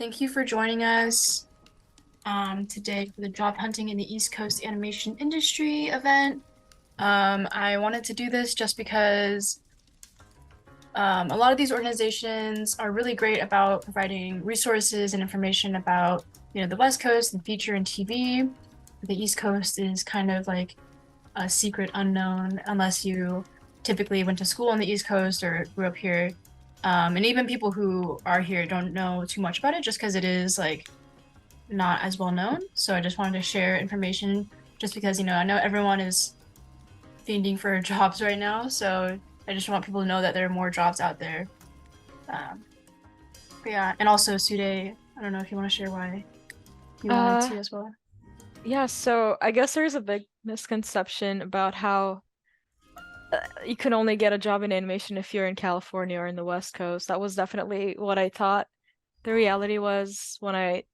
Thank you for joining us today for the Job Hunting in the East Coast Animation Industry event. I wanted to do this just because a lot of these organizations are really great about providing resources and information about, the West Coast and feature and TV. The East Coast is kind of like a secret unknown unless you typically went to school on the East Coast or grew up here. And even people who are here don't know too much about it just because it is like not as well known. So I just wanted to share information just because, I know everyone is fiending for jobs right now. So I just want people to know that there are more jobs out there. But yeah, and also Sude, I don't know if you want to share why you wanted to Uh, as well. yeah, so I guess there's a big misconception about how you can only get a job in animation if you're in California or in the West Coast. That was definitely what I thought. The reality was when I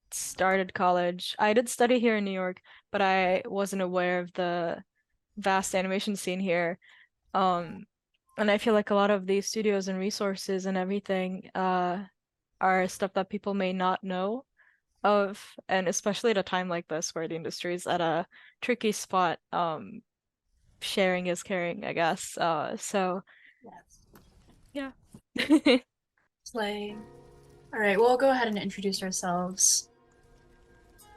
started college, I did study here in New York, but I wasn't aware of the vast animation scene here. Um, and I feel like a lot of these studios and resources and everything are stuff that people may not know of, and especially at a time like this where the industry is at a tricky spot, sharing is caring, I guess. So Yes. yeah. Slay. All right, we'll go ahead and introduce ourselves.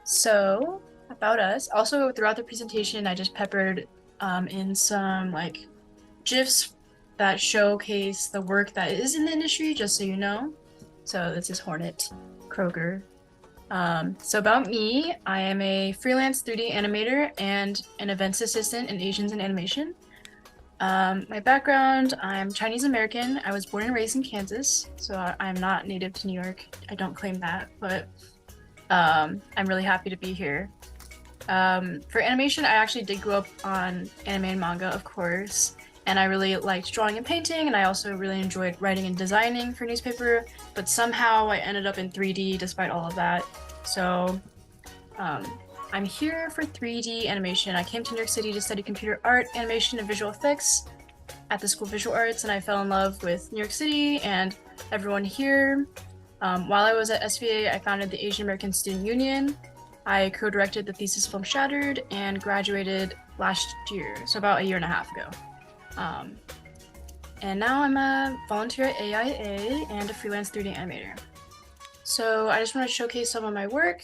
So, about us. Also, throughout the presentation, I just peppered in some like GIFs that showcase the work that is in the industry, just so you know. So this is Hornet, Kroger. So about me, I am a freelance 3D animator and an events assistant in Asians in animation. My background, I'm Chinese American. I was born and raised in Kansas, so I'm not native to New York. I don't claim that, but I'm really happy to be here. For animation, I actually did grow up on anime and manga, of course, and I really liked drawing and painting, and I also really enjoyed writing and designing for newspaper, but somehow I ended up in 3D despite all of that. So um, I'm here for 3D animation. I came to New York City to study computer art, animation, and visual effects at the School of Visual Arts, and I fell in love with New York City and everyone here. While I was at SVA, I founded the Asian American Student Union. I co-directed the thesis film Shattered and graduated last year, so about a year and a half ago. Um, and now I'm a volunteer at AIA and a freelance 3D animator. So I just want to showcase some of my work.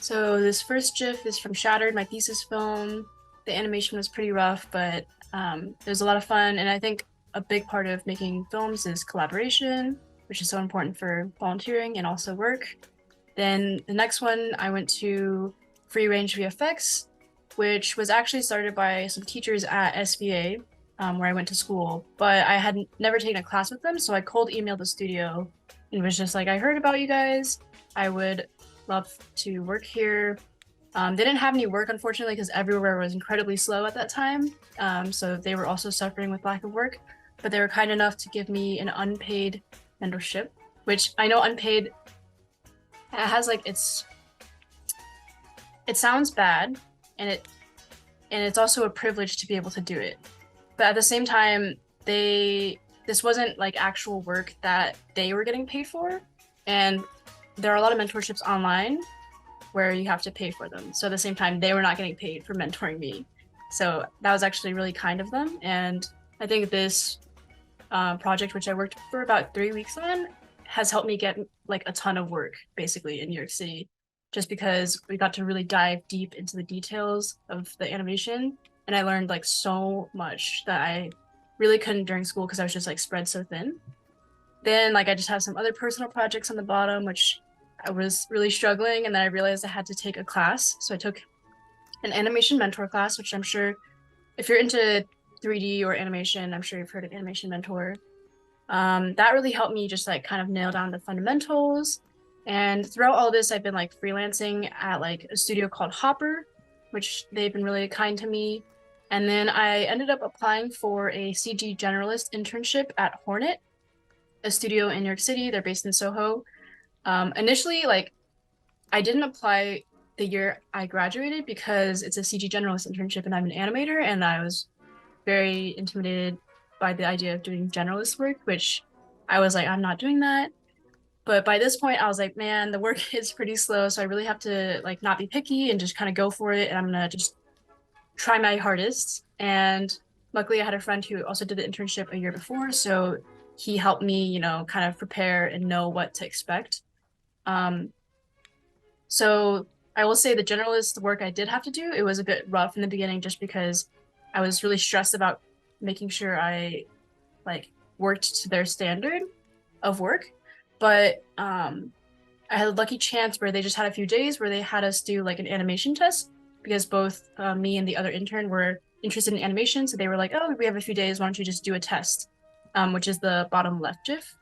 So this first GIF is from Shattered, my thesis film. The animation was pretty rough, but it was a lot of fun. And I think a big part of making films is collaboration, which is so important for volunteering and also work. Then the next one, I went to Free Range VFX, which was actually started by some teachers at SVA, where I went to school, but I had never taken a class with them. So I cold emailed the studio and was just like, I heard about you guys. I would love to work here. They didn't have any work, unfortunately, because everywhere was incredibly slow at that time. So they were also suffering with lack of work, but they were kind enough to give me an unpaid mentorship, which I know unpaid it has like it sounds bad and it's also a privilege to be able to do it. But at the same time, this wasn't like actual work that they were getting paid for. And there are a lot of mentorships online where you have to pay for them. So at the same time, they were not getting paid for mentoring me. So that was actually really kind of them. And I think this project, which I worked for about 3 weeks on, has helped me get like a ton of work basically in New York City, just because we got to really dive deep into the details of the animation. And I learned like so much that I really couldn't during school because I was just like spread so thin. Then like I just have some other personal projects on the bottom, which I was really struggling. And then I realized I had to take a class. So I took an animation mentor class, which I'm sure if you're into 3D or animation, I'm sure you've heard of Animation Mentor. That really helped me just like kind of nail down the fundamentals. And throughout all this, I've been like freelancing at like a studio called HOPR, which they've been really kind to me. And then I ended up applying for a CG generalist internship at Hornet, a studio in New York City. They're based in Soho. Initially, like I didn't apply the year I graduated because it's a CG generalist internship and I'm an animator, and I was very intimidated by the idea of doing generalist work, which I was like, I'm not doing that. But by this point, I was like, man, the work is pretty slow, so I really have to like not be picky and just kind of go for it. And I'm gonna just try my hardest. And luckily, I had a friend who also did the internship a year before, so he helped me, you know, kind of prepare and know what to expect. Um, so I will say the generalist work I did have to do, it was a bit rough in the beginning just because I was really stressed about making sure I like worked to their standard of work. But I had a lucky chance where they just had a few days where they had us do like an animation test because both me and the other intern were interested in animation. So they were like, oh, we have a few days. Why don't you just do a test, which is the bottom left GIF.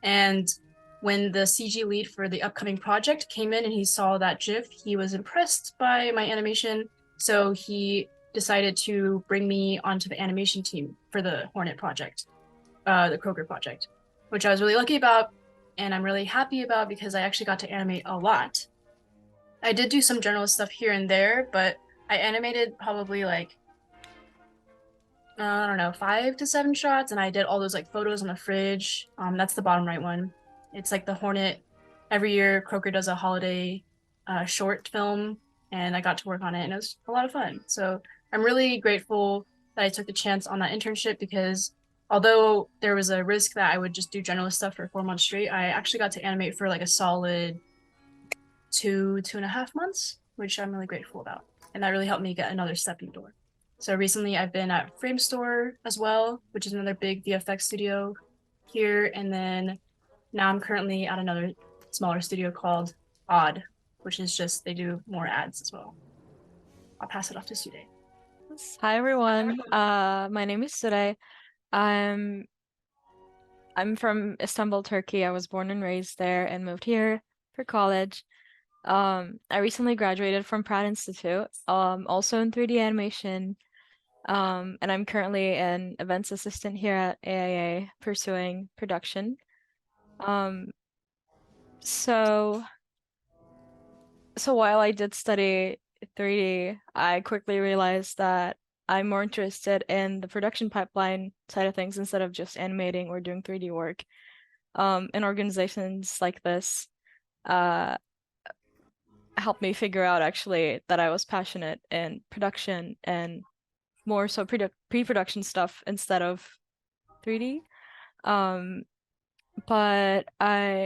And when the CG lead for the upcoming project came in and he saw that GIF, he was impressed by my animation. So he decided to bring me onto the animation team for the Hornet project, the Kroger project, which I was really lucky about and I'm really happy about because I actually got to animate a lot. I did do some general stuff here and there, but I animated probably like I don't know, 5 to 7 shots, and I did all those like photos on the fridge. That's the bottom right one. It's like the Hornet. Every year, Croker does a holiday short film, and I got to work on it, and it was a lot of fun. So I'm really grateful that I took the chance on that internship because although there was a risk that I would just do generalist stuff for 4 months straight, I actually got to animate for like a solid 2.5 months, which I'm really grateful about. And that really helped me get another stepping door. So recently I've been at Framestore as well, which is another big VFX studio here. And then now I'm currently at another smaller studio called Odd, which is just, they do more ads as well. I'll pass it off to Sude. Hi everyone. My name is Sude. I'm from Istanbul, Turkey. I was born and raised there and moved here for college. I recently graduated from Pratt Institute, also in 3D animation. And I'm currently an events assistant here at AIA pursuing production. So while I did study 3D, I quickly realized that I'm more interested in the production pipeline side of things instead of just animating or doing 3D work. And organizations like this helped me figure out actually that I was passionate in production and more so pre-production stuff instead of 3D. But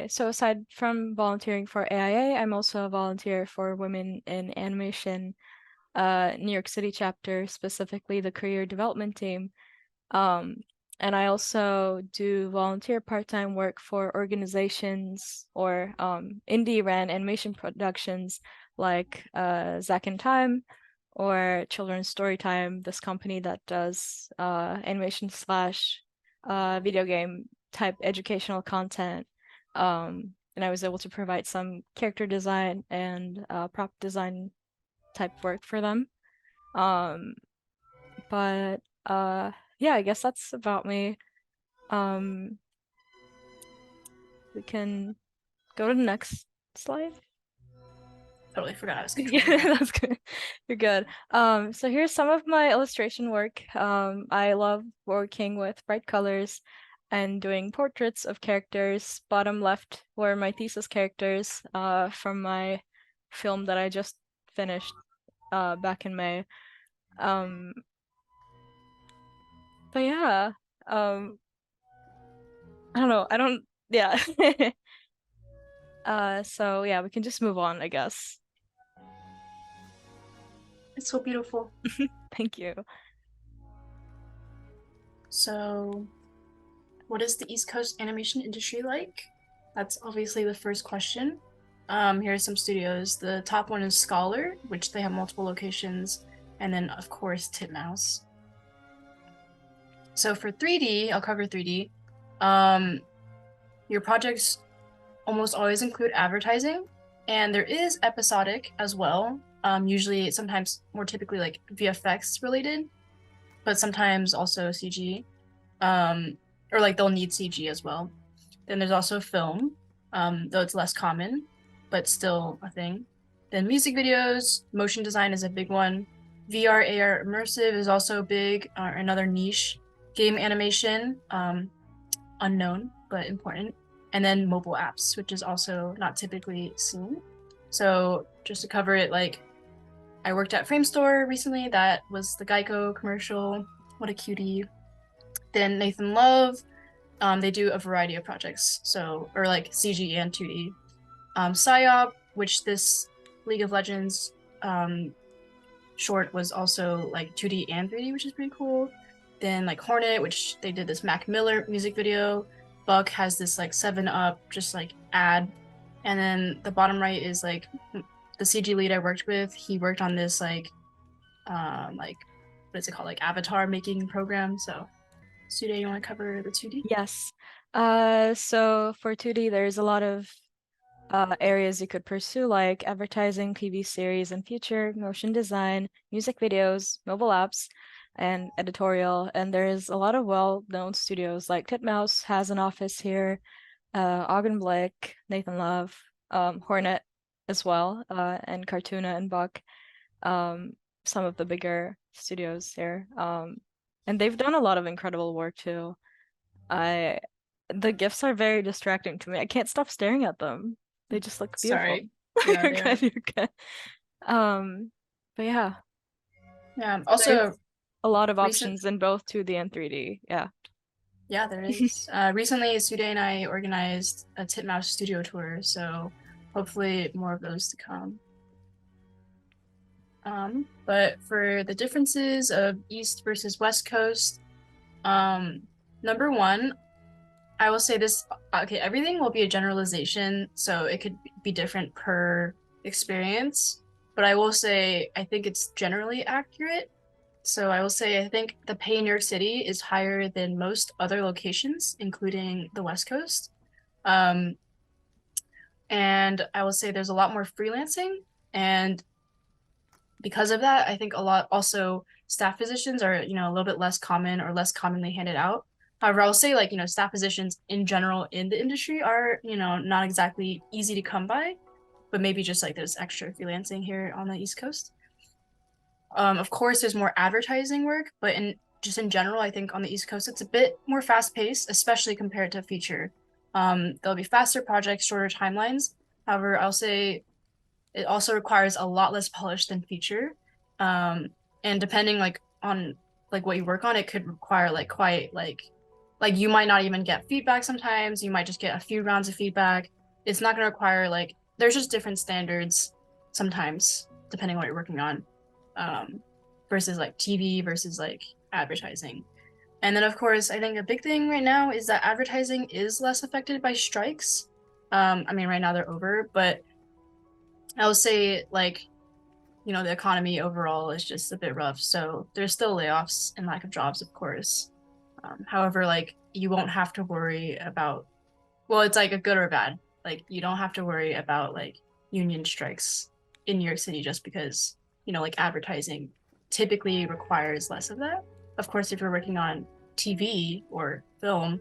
so aside from volunteering for AIA, I'm also a volunteer for Women in Animation, New York City chapter, specifically the career development team. And I also do volunteer part-time work for organizations or indie ran animation productions like Zack in Time or Children's Storytime, this company that does animation slash video game type educational content. And I was able to provide some character design and prop design type work for them. But yeah, I guess that's about me. We can go to the next slide. Totally forgot I was Yeah, controlling that. that's good. You're good. So here's some of my illustration work. I love working with bright colors and doing portraits of characters. Bottom left were my thesis characters from my film that I just finished back in May. But yeah, I don't know. Yeah. So yeah, we can just move on, I guess. It's so beautiful. Thank you. So, what is the East Coast animation industry like? That's obviously the first question. Here are some studios. The top one is Scholar, which they have multiple locations, and then of course Titmouse. So for 3D, I'll cover 3D. Your projects almost always include advertising, and there is episodic as well. Usually, sometimes more typically like VFX related, but sometimes also CG. Or like they'll need CG as well. Then there's also film, though it's less common, but still a thing. Then music videos, motion design is a big one. VR, AR, immersive is also big, another niche. Game animation, unknown, but important. and then mobile apps, which is also not typically seen. So just to cover it, like I worked at Framestore recently. That was the Geico commercial. What a cutie. Then Nathan Love, they do a variety of projects, so or like CG and 2D. PsyOp, which this League of Legends short was also like 2D and 3D, which is pretty cool. Then like Hornet, which they did this Mac Miller music video. Buck has this like 7-Up just like ad. And then the bottom right is like the CG lead I worked with. He worked on this like what is it called? Like avatar making program. So Sude, you want to cover the 2D? Yes. So for 2D, there's a lot of areas you could pursue, like advertising, TV series and feature, motion design, music videos, mobile apps, and editorial. And there's a lot of well-known studios, like Titmouse has an office here, Ogden Blake, Nathan Love, Hornet as well, and Cartoona and Buck, some of the bigger studios here. And they've done a lot of incredible work too. The GIFs are very distracting to me. I can't stop staring at them. They just look beautiful. Sorry. Yeah, You're they good, are. you're good. But yeah, Yeah. there's Also, a lot of recent. options in both 2D and 3D. Yeah. Yeah, there is. Recently, Sude and I organized a Titmouse studio tour, so hopefully more of those to come. But for the differences of East versus West Coast, number one, I will say this. Okay, everything will be a generalization, so it could be different per experience. But I will say I think it's generally accurate. So I will say I think the pay in New York City is higher than most other locations, including the West Coast. Um, and I will say there's a lot more freelancing, and because of that, I think a lot also staff positions are, a little bit less common or less commonly handed out. However, I'll say like, staff positions in general in the industry are, not exactly easy to come by, but maybe just like there's extra freelancing here on the East Coast. Of course, there's more advertising work, but in general, I think on the East Coast, it's a bit more fast paced, especially compared to feature. There'll be faster projects, shorter timelines. However, I'll say it also requires a lot less polish than feature. And depending like on like what you work on, it could require like quite like you might not even get feedback sometimes. You might just get a few rounds of feedback. It's not going to require like there's just different standards sometimes depending on what you're working on, versus like TV versus like advertising. And then of course, I think a big thing right now is that advertising is less affected by strikes. I mean, right now they're over, but I would say like the economy overall is just a bit rough. So there's still layoffs and lack of jobs, of course. However, like you won't have to worry about, well, it's like a good or bad. Like you don't have to worry about like union strikes in New York City just because, like advertising typically requires less of that. Of course, if you're working on TV or film,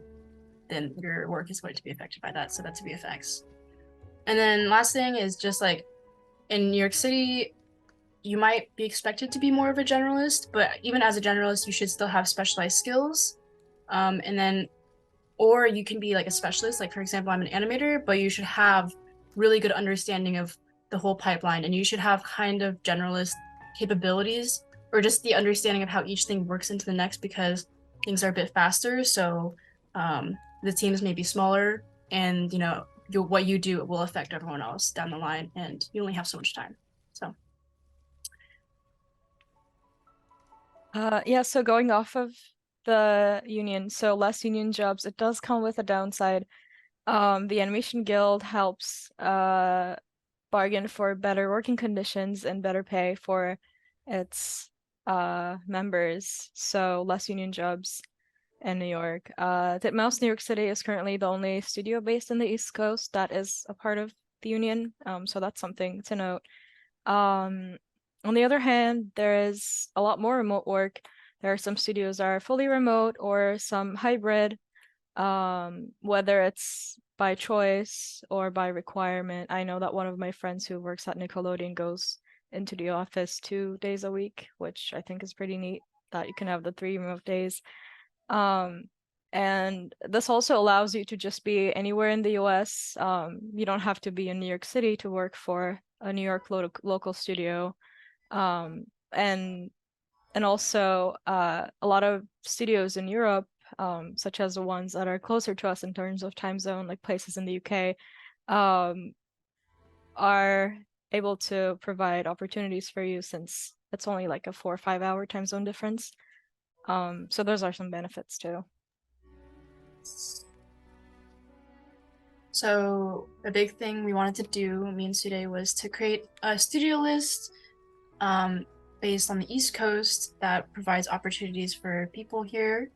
then your work is going to be affected by that. So that's VFX. And then last thing is just like in New York City, you might be expected to be more of a generalist, but even as a generalist, you should still have specialized skills. And then, or you can be like a specialist. Like, for example, I'm an animator, but you should have really good understanding of the whole pipeline and you should have kind of generalist capabilities or just the understanding of how each thing works into the next because things are a bit faster. So the teams may be smaller and, what you do will affect everyone else down the line and you only have so much time. So. Yeah, so going off of the union, so less union jobs, it does come with a downside. The Animation Guild helps bargain for better working conditions and better pay for its members, so less union jobs in New York. Titmouse New York City is currently the only studio based in the East Coast that is a part of the union, so that's something to note. On the other hand, there is a lot more remote work. There are some studios that are fully remote or some hybrid, whether it's by choice or by requirement. I know that one of my friends who works at Nickelodeon goes into the office 2 days a week, which I think is pretty neat that you can have the 3 remote days. And this also allows you to just be anywhere in the US. You don't have to be in New York City to work for a New York local studio. And also a lot of studios in Europe, such as the ones that are closer to us in terms of time zone, like places in the UK, um, are able to provide opportunities for you since it's only like a 4 or 5 hour time zone difference. So those are some benefits too. So a big thing we wanted to do, me and Sude, was to create a studio list based on the East Coast that provides opportunities for people here.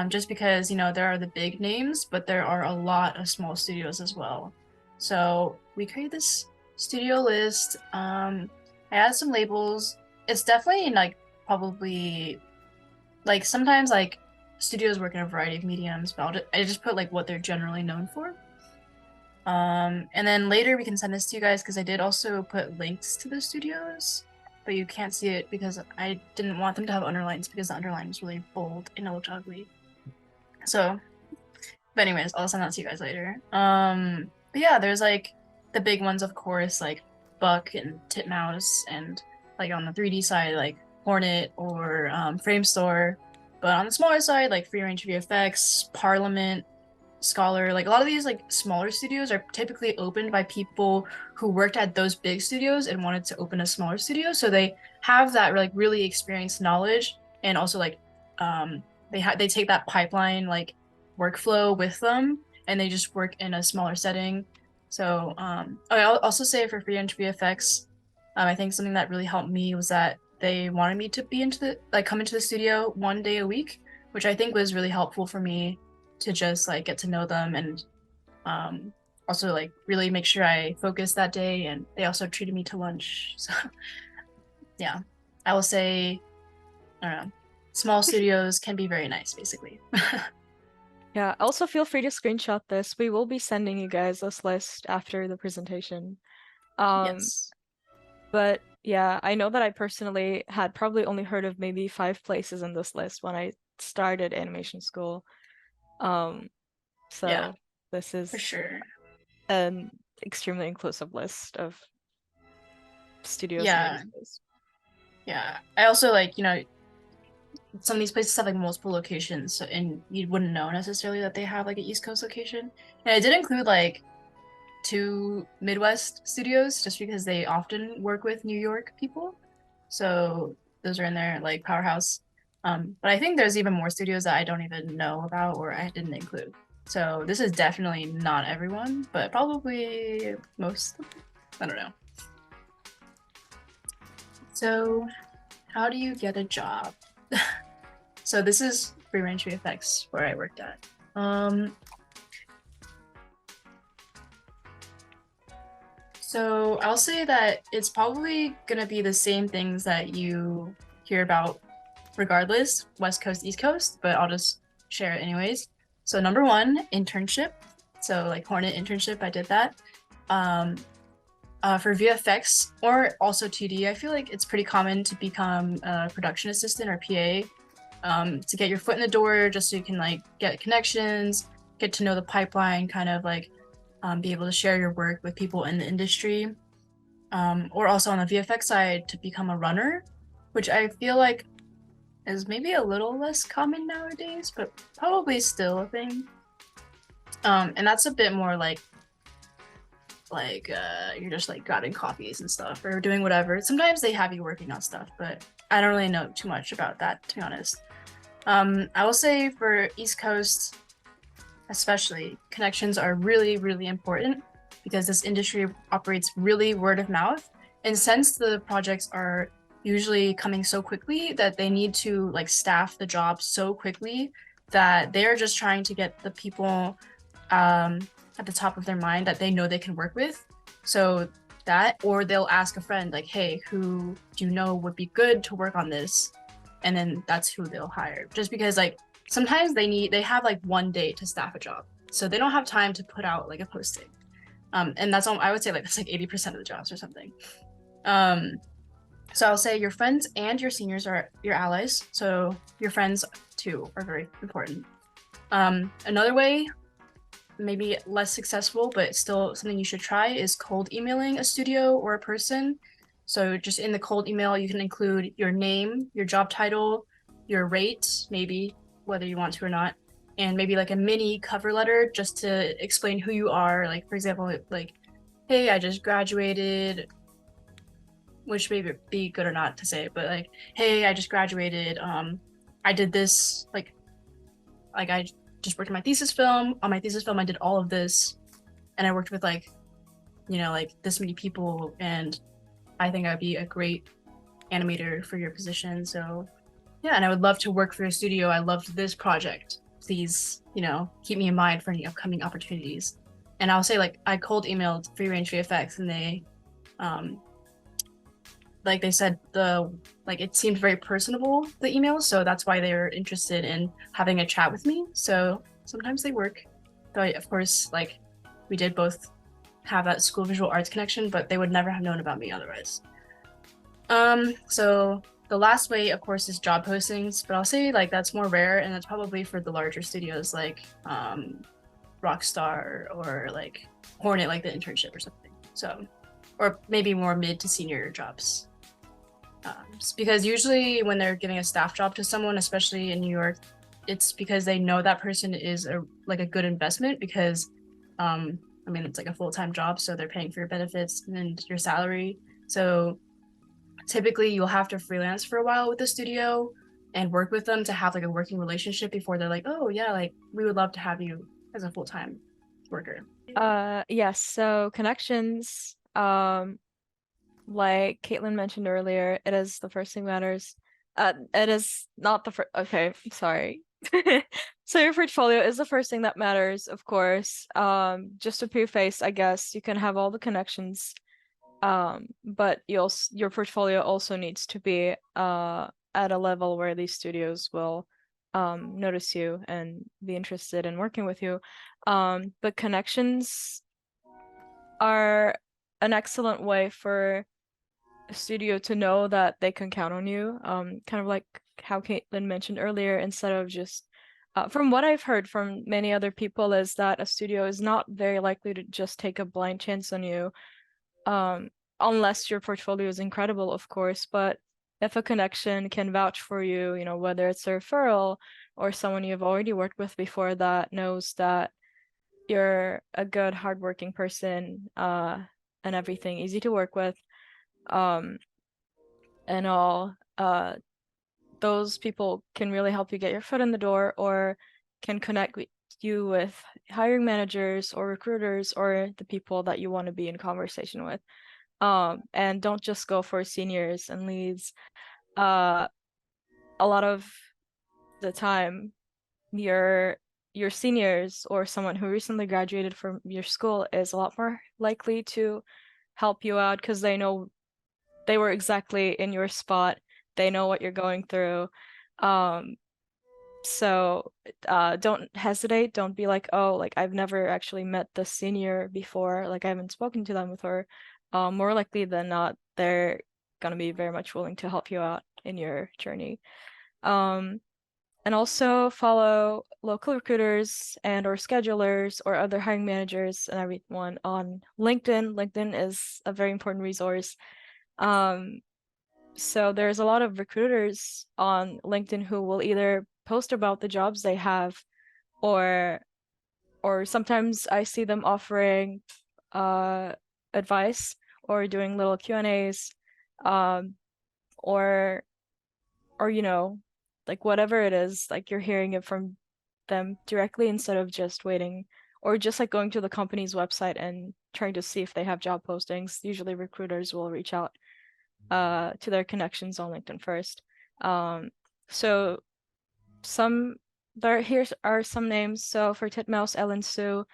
Just because, you know, there are the big names, but there are a lot of small studios as well. So we created this studio list. I added some labels. It's definitely like probably like sometimes like studios work in a variety of mediums, but I just put like what they're generally known for. And then later we can send this to you guys because I did also put links to the studios, but you can't see it because I didn't want them to have underlines because the underline was really bold and it looked ugly. So, but anyways, I'll send that to you guys later. But yeah, there's like the big ones, of course, like Buck and Titmouse, and like on the 3D side, like Hornet or Framestore. But on the smaller side, like Free Range VFX, Parliament, Scholar, like a lot of these like smaller studios are typically opened by people who worked at those big studios and wanted to open a smaller studio, so they have that like really experienced knowledge, and also like they take that pipeline like workflow with them, and they just work in a smaller setting. So I'll also say for Free Range VFX, I think something that really helped me was that they wanted me to be into the like come into the studio 1 day a week, which I think was really helpful for me to just like get to know them, and also like really make sure I focus that day. And they also treated me to lunch. So yeah, I will say, I don't know, small studios can be very nice, basically. Yeah, also feel free to screenshot this. We will be sending you guys this list after the presentation. Yes. But yeah, I know that I personally had probably only heard of maybe 5 places in this list when I started animation school. Yeah, So this for is sure. an extremely inclusive list of studios in the Yeah, East Coast. yeah. I also like, you know, some of these places have like multiple locations, so, and you wouldn't know necessarily that they have like an East Coast location. And I did include like 2 Midwest studios just because they often work with New York people. So those are in there, like Powerhouse. But I think there's even more studios that I don't even know about or I didn't include. So this is definitely not everyone, but probably most. I don't know. So how do you get a job? So this is Free Range VFX where I worked at. So I'll say that it's probably gonna be the same things that you hear about regardless, West Coast, East Coast, but I'll just share it anyways. So number 1, internship. So like Hornet internship, I did that. For VFX or also 2D, I feel like it's pretty common to become a production assistant or PA, to get your foot in the door, just so you can like get connections, get to know the pipeline, kind of like be able to share your work with people in the industry. Or also on the VFX side to become a runner, which I feel like is maybe a little less common nowadays, but probably still a thing. And that's a bit more like you're just like grabbing coffees and stuff or doing whatever. Sometimes they have you working on stuff, but I don't really know too much about that, to be honest. I will say for East Coast, especially, connections are really, really important because this industry operates really word of mouth. And since the projects are usually coming so quickly that they need to like staff the job so quickly that they're just trying to get the people at the top of their mind that they know they can work with. So that, or they'll ask a friend like, hey, who do you know would be good to work on this? And then that's who they'll hire. Just because like sometimes they have like 1 day to staff a job, so they don't have time to put out like a posting. And that's all I would say, like that's like 80% of the jobs or something. So I'll say your friends and your seniors are your allies, so your friends too are very important. Another way, maybe less successful, but still something you should try, is cold emailing a studio or a person. So just in the cold email, you can include your name, your job title, your rate, maybe whether you want to or not, and maybe like a mini cover letter just to explain who you are. Like, for example, like, hey, I just graduated, which may be good or not to say, but like, hey, I just graduated. I did this, like I just worked on my thesis film. On my thesis film, I did all of this, and I worked with like, like this many people, and I think I'd be a great animator for your position. So yeah, and I would love to work for your studio. I loved this project. Please, keep me in mind for any upcoming opportunities. And I'll say like I cold emailed Free Range VFX, and um, like they said it seemed very personable, the email, so that's why they were interested in having a chat with me. So sometimes they work, though of course like we did both have that school visual arts connection, but they would never have known about me otherwise. So the last way, of course, is job postings, but I'll say like that's more rare, and that's probably for the larger studios like Rockstar or like Hornet, like the internship or something. So, or maybe more mid to senior jobs. Because usually when they're giving a staff job to someone, especially in New York, it's because they know that person is a good investment, because I mean, it's like a full-time job, so they're paying for your benefits and your salary. So typically you'll have to freelance for a while with the studio and work with them to have like a working relationship before they're like, oh yeah, like we would love to have you as a full-time worker. Yes, so connections, like Kaitlin mentioned earlier, it is the first thing matters. It is not the first, okay, sorry. So your portfolio is the first thing that matters, of course. Just to preface, I guess you can have all the connections, but your portfolio also needs to be at a level where these studios will notice you and be interested in working with you. But connections are an excellent way for a studio to know that they can count on you. Kind of like how Kaitlin mentioned earlier, instead of just from what I've heard from many other people, is that a studio is not very likely to just take a blind chance on you, unless your portfolio is incredible, of course. But if a connection can vouch for you, whether it's a referral or someone you've already worked with before that knows that you're a good, hardworking person, and everything, easy to work with, and all, those people can really help you get your foot in the door, or can connect you with hiring managers or recruiters or the people that you want to be in conversation with. And don't just go for seniors and leads. A lot of the time, your seniors or someone who recently graduated from your school is a lot more likely to help you out, because they know they were exactly in your spot. They know what you're going through. So don't hesitate. Don't be like, oh, like I've never actually met the senior before. Like I haven't spoken to them before. More likely than not, they're gonna be very much willing to help you out in your journey. And also follow local recruiters and or schedulers or other hiring managers and everyone on LinkedIn. LinkedIn is a very important resource. So there's a lot of recruiters on LinkedIn who will either post about the jobs they have, or sometimes I see them offering advice or doing little Q&As, or like whatever it is, like you're hearing it from them directly instead of just waiting, or just like going to the company's website and trying to see if they have job postings. Usually recruiters will reach out to their connections on LinkedIn first. So here are some names. So for Titmouse, Ellen Sue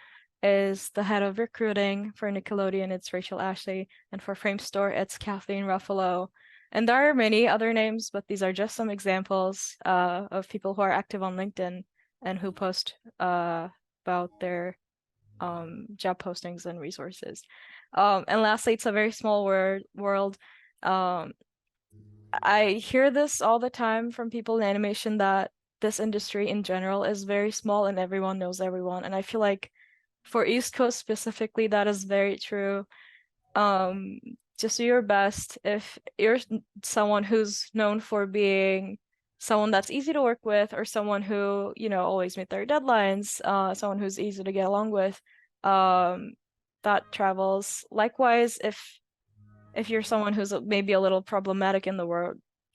is the head of recruiting. For Nickelodeon, it's Rachel Ashley. And for Framestore, it's Kathleen Ruffalo. And there are many other names, but these are just some examples of people who are active on LinkedIn and who post about their job postings and resources. And lastly, it's a very small world. I hear this all the time from people in animation that this industry in general is very small and everyone knows everyone. And I feel like for East Coast specifically, that is very true. Just do your best. If you're someone who's known for being someone that's easy to work with, or someone who, always meet their deadlines, someone who's easy to get along with, that travels. Likewise, if you're someone who's maybe a little problematic in the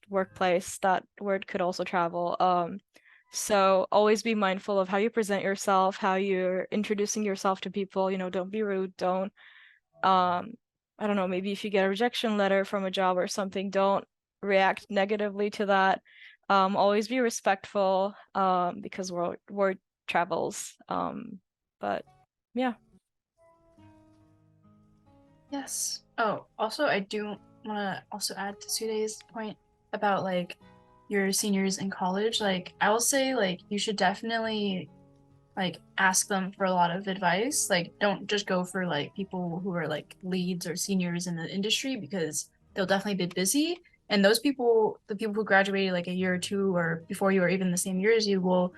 workplace, that word could also travel. So always be mindful of how you present yourself, how you're introducing yourself to people. Don't be rude. Don't, I don't know, maybe if you get a rejection letter from a job or something, don't react negatively to that. Always be respectful, because word travels. But yeah. Yes. Oh, also, I do want to also add to Sude's point about like your seniors in college. Like, I will say, like, you should definitely like ask them for a lot of advice. Like, don't just go for like people who are like leads or seniors in the industry, because they'll definitely be busy. And those people, the people who graduated like a year or two or before you, or even the same year as you, will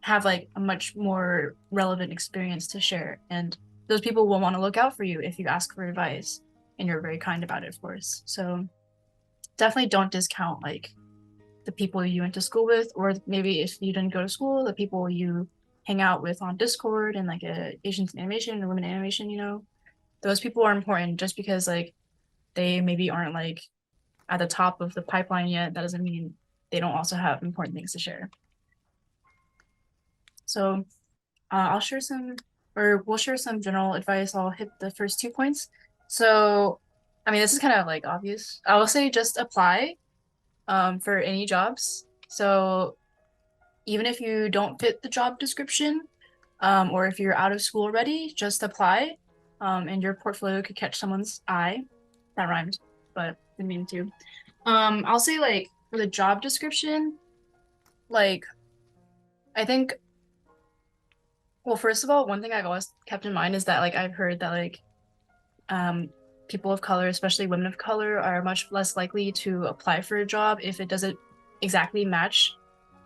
have like a much more relevant experience to share. And those people will want to look out for you if you ask for advice and you're very kind about it, of course. So definitely don't discount like the people you went to school with, or maybe if you didn't go to school, the people you hang out with on Discord and like Asians in animation or women in animation, those people are important. Just because like they maybe aren't like at the top of the pipeline yet, that doesn't mean they don't also have important things to share. So I'll share some, or we'll share some general advice. I'll hit the first 2 points. So, I mean, this is kind of like obvious. I will say just apply for any jobs. So even if you don't fit the job description, or if you're out of school already, just apply, and your portfolio could catch someone's eye. That rhymed, but didn't mean to. I'll say like for the job description, like I think, well, first of all, one thing I've always kept in mind is that like I've heard that like um people of color, especially women of color, are much less likely to apply for a job if it doesn't exactly match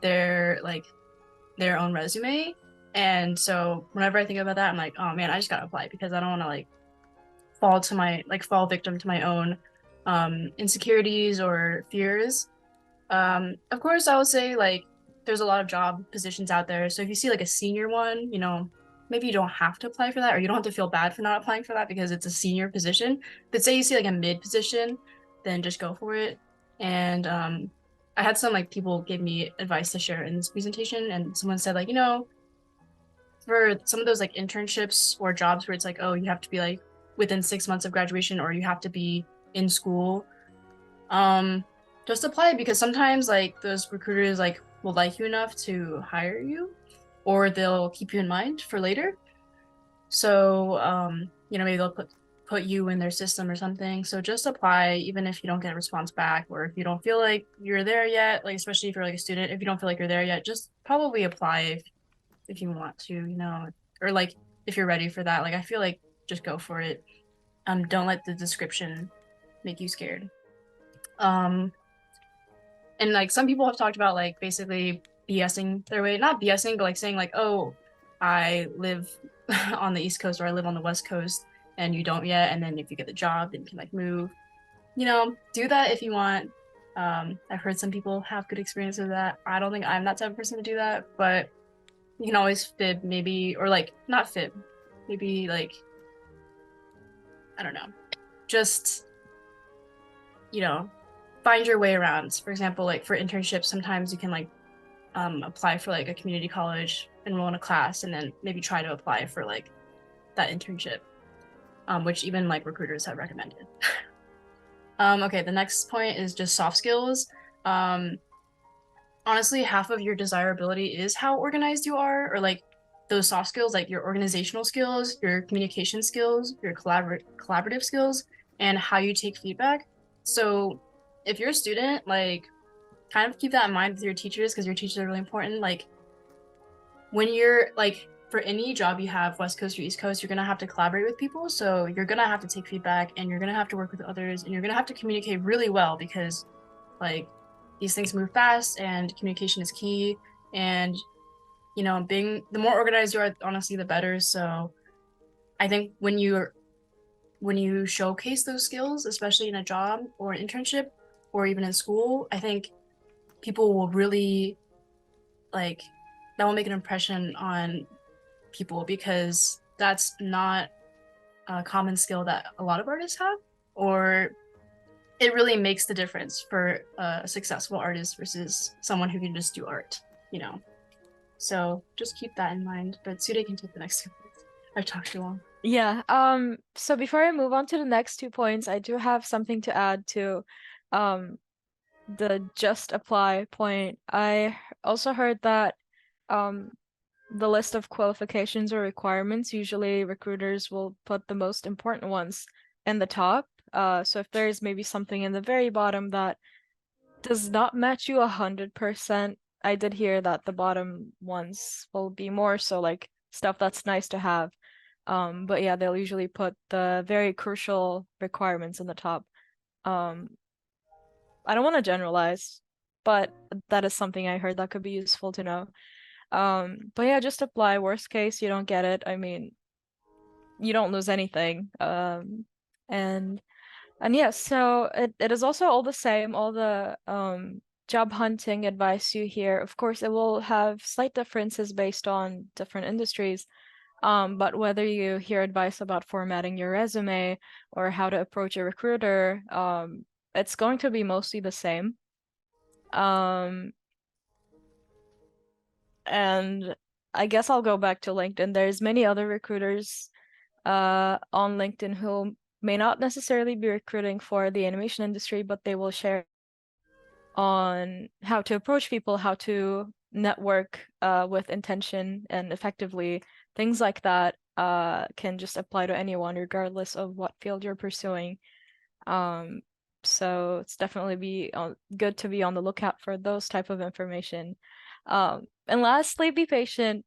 their their own resume. And so whenever I think about that, I'm like, oh man, I just gotta apply, because I don't want to like fall victim to my own insecurities or fears. Of course, I would say like there's a lot of job positions out there. So if you see like a senior one, maybe you don't have to apply for that, or you don't have to feel bad for not applying for that because it's a senior position. But say you see like a mid position, then just go for it. And I had some like people give me advice to share in this presentation, and someone said like, for some of those like internships or jobs where it's like, oh, you have to be like within 6 months of graduation, or you have to be in school, just apply, because sometimes like those recruiters like will like you enough to hire you, or they'll keep you in mind for later. So maybe they'll put you in their system or something. So just apply, even if you don't get a response back, or if you don't feel like you're there yet, like especially if you're like a student, if you don't feel like you're there yet, just probably apply if you want to, or like if you're ready for that. Like I feel like just go for it. Don't let the description make you scared. And like some people have talked about like basically BSing their way, not BSing, but like saying like, oh, I live on the East Coast, or I live on the West Coast, and you don't yet. And then if you get the job, then you can like move. Do that if you want. I've heard some people have good experience with that. I don't think I'm that type of person to do that, but you can always fib maybe, or like not fib, maybe like, I don't know, just, find your way around. For example, like for internships, sometimes you can like apply for like a community college, enroll in a class, and then maybe try to apply for like that internship, which even like recruiters have recommended. Okay, the next point is just soft skills. Honestly, half of your desirability is how organized you are, or like those soft skills, like your organizational skills, your communication skills, your collaborative skills, and how you take feedback. So if you're a student, like kind of keep that in mind with your teachers, because your teachers are really important. Like when you're like, for any job you have, West Coast or East Coast, you're gonna have to collaborate with people. So you're gonna have to take feedback, and you're gonna have to work with others, and you're gonna have to communicate really well, because like these things move fast and communication is key. And being the more organized you are, honestly, the better. So I think when you showcase those skills, especially in a job or an internship or even in school, I think people will really like that will make an impression on people because that's not a common skill that a lot of artists have, or it really makes the difference for a successful artist versus someone who can just do art, you know. So just keep that in mind. But Sude can take the next 2 minutes. I've talked too long. Yeah. So before I move on to the next 2 points, I do have something to add to um the just apply point. I also heard that um the list of qualifications or requirements, usually recruiters will put the most important ones in the top. So if there's maybe something in the very bottom that does not match you 100%, I did hear that the bottom ones will be more so like stuff that's nice to have. But yeah, they'll usually put the very crucial requirements in the top. Um, I don't want to generalize, but that is something I heard that could be useful to know. But yeah, just apply. Worst case, you don't get it. I mean, you don't lose anything. And yeah, so it is also all the same, all the job hunting advice you hear. Of course, it will have slight differences based on different industries. But whether you hear advice about formatting your resume or how to approach a recruiter, it's going to be mostly the same. Um, and I guess I'll go back to LinkedIn. There's many other recruiters on LinkedIn who may not necessarily be recruiting for the animation industry, but they will share on how to approach people, how to network with intention and effectively. Things like that can just apply to anyone, regardless of what field you're pursuing. Um, so it's definitely good to be on the lookout for those type of information. And lastly, be patient.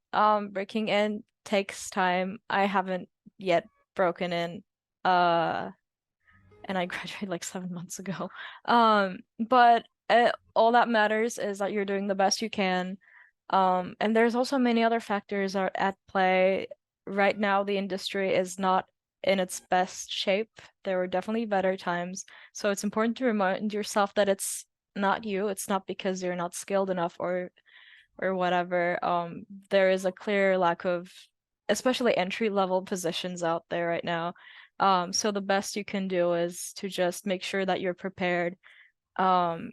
Breaking in takes time. I haven't yet broken in. And I graduated like 7 months ago. But all that matters is that you're doing the best you can. And there's also many other factors are at play. Right now, the industry is not in its best shape. There were definitely better times. So it's important to remind yourself that it's not you. It's not because you're not skilled enough or whatever. There is a clear lack of, especially entry level positions out there right now. So the best you can do is to just make sure that you're prepared. Um,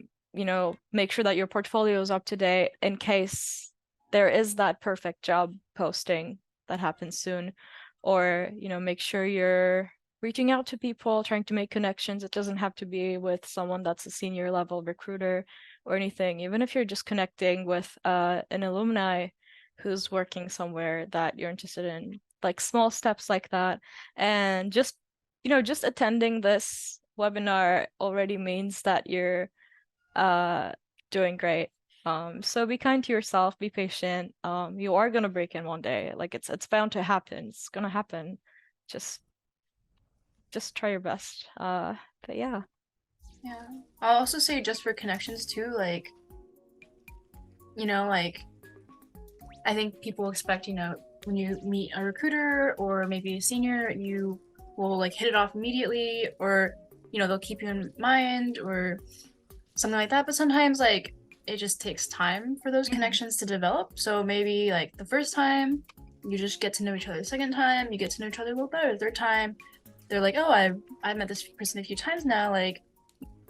make sure that your portfolio is up to date in case there is that perfect job posting that happens soon. Or, make sure you're reaching out to people, trying to make connections. It doesn't have to be with someone that's a senior level recruiter or anything. Even if you're just connecting with an alumni who's working somewhere that you're interested in, like small steps like that. And just attending this webinar already means that you're uh doing great. So be kind to yourself, be patient. You are gonna break in one day. Like it's bound to happen. It's gonna happen. Just just try your best. But yeah. Yeah. I'll also say just for connections too, like I think people expect, when you meet a recruiter or maybe a senior, you will like hit it off immediately or, they'll keep you in mind or something like that. But sometimes like it just takes time for those Mhm. connections to develop. So maybe like the first time you just get to know each other. The second time you get to know each other a little better. The third time they're like, oh, I've met this person a few times now, like,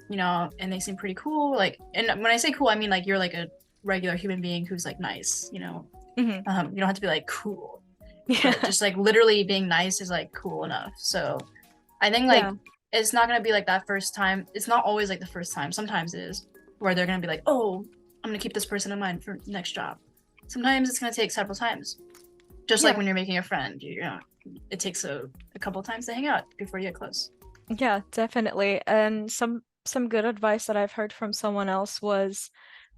and they seem pretty cool. Like, and when I say cool, I mean like you're like a regular human being who's like nice, Mhm. you don't have to be like cool, but Yeah. just like literally being nice is like cool enough. So I think like Yeah. it's not gonna be like that first time. It's not always like the first time. Sometimes it is where they're gonna be like, oh, I'm gonna keep this person in mind for next job. Sometimes it's gonna take several times. Just like Yeah. when you're making a friend, it takes a couple times to hang out before you get close. Yeah, definitely. And some good advice that I've heard from someone else was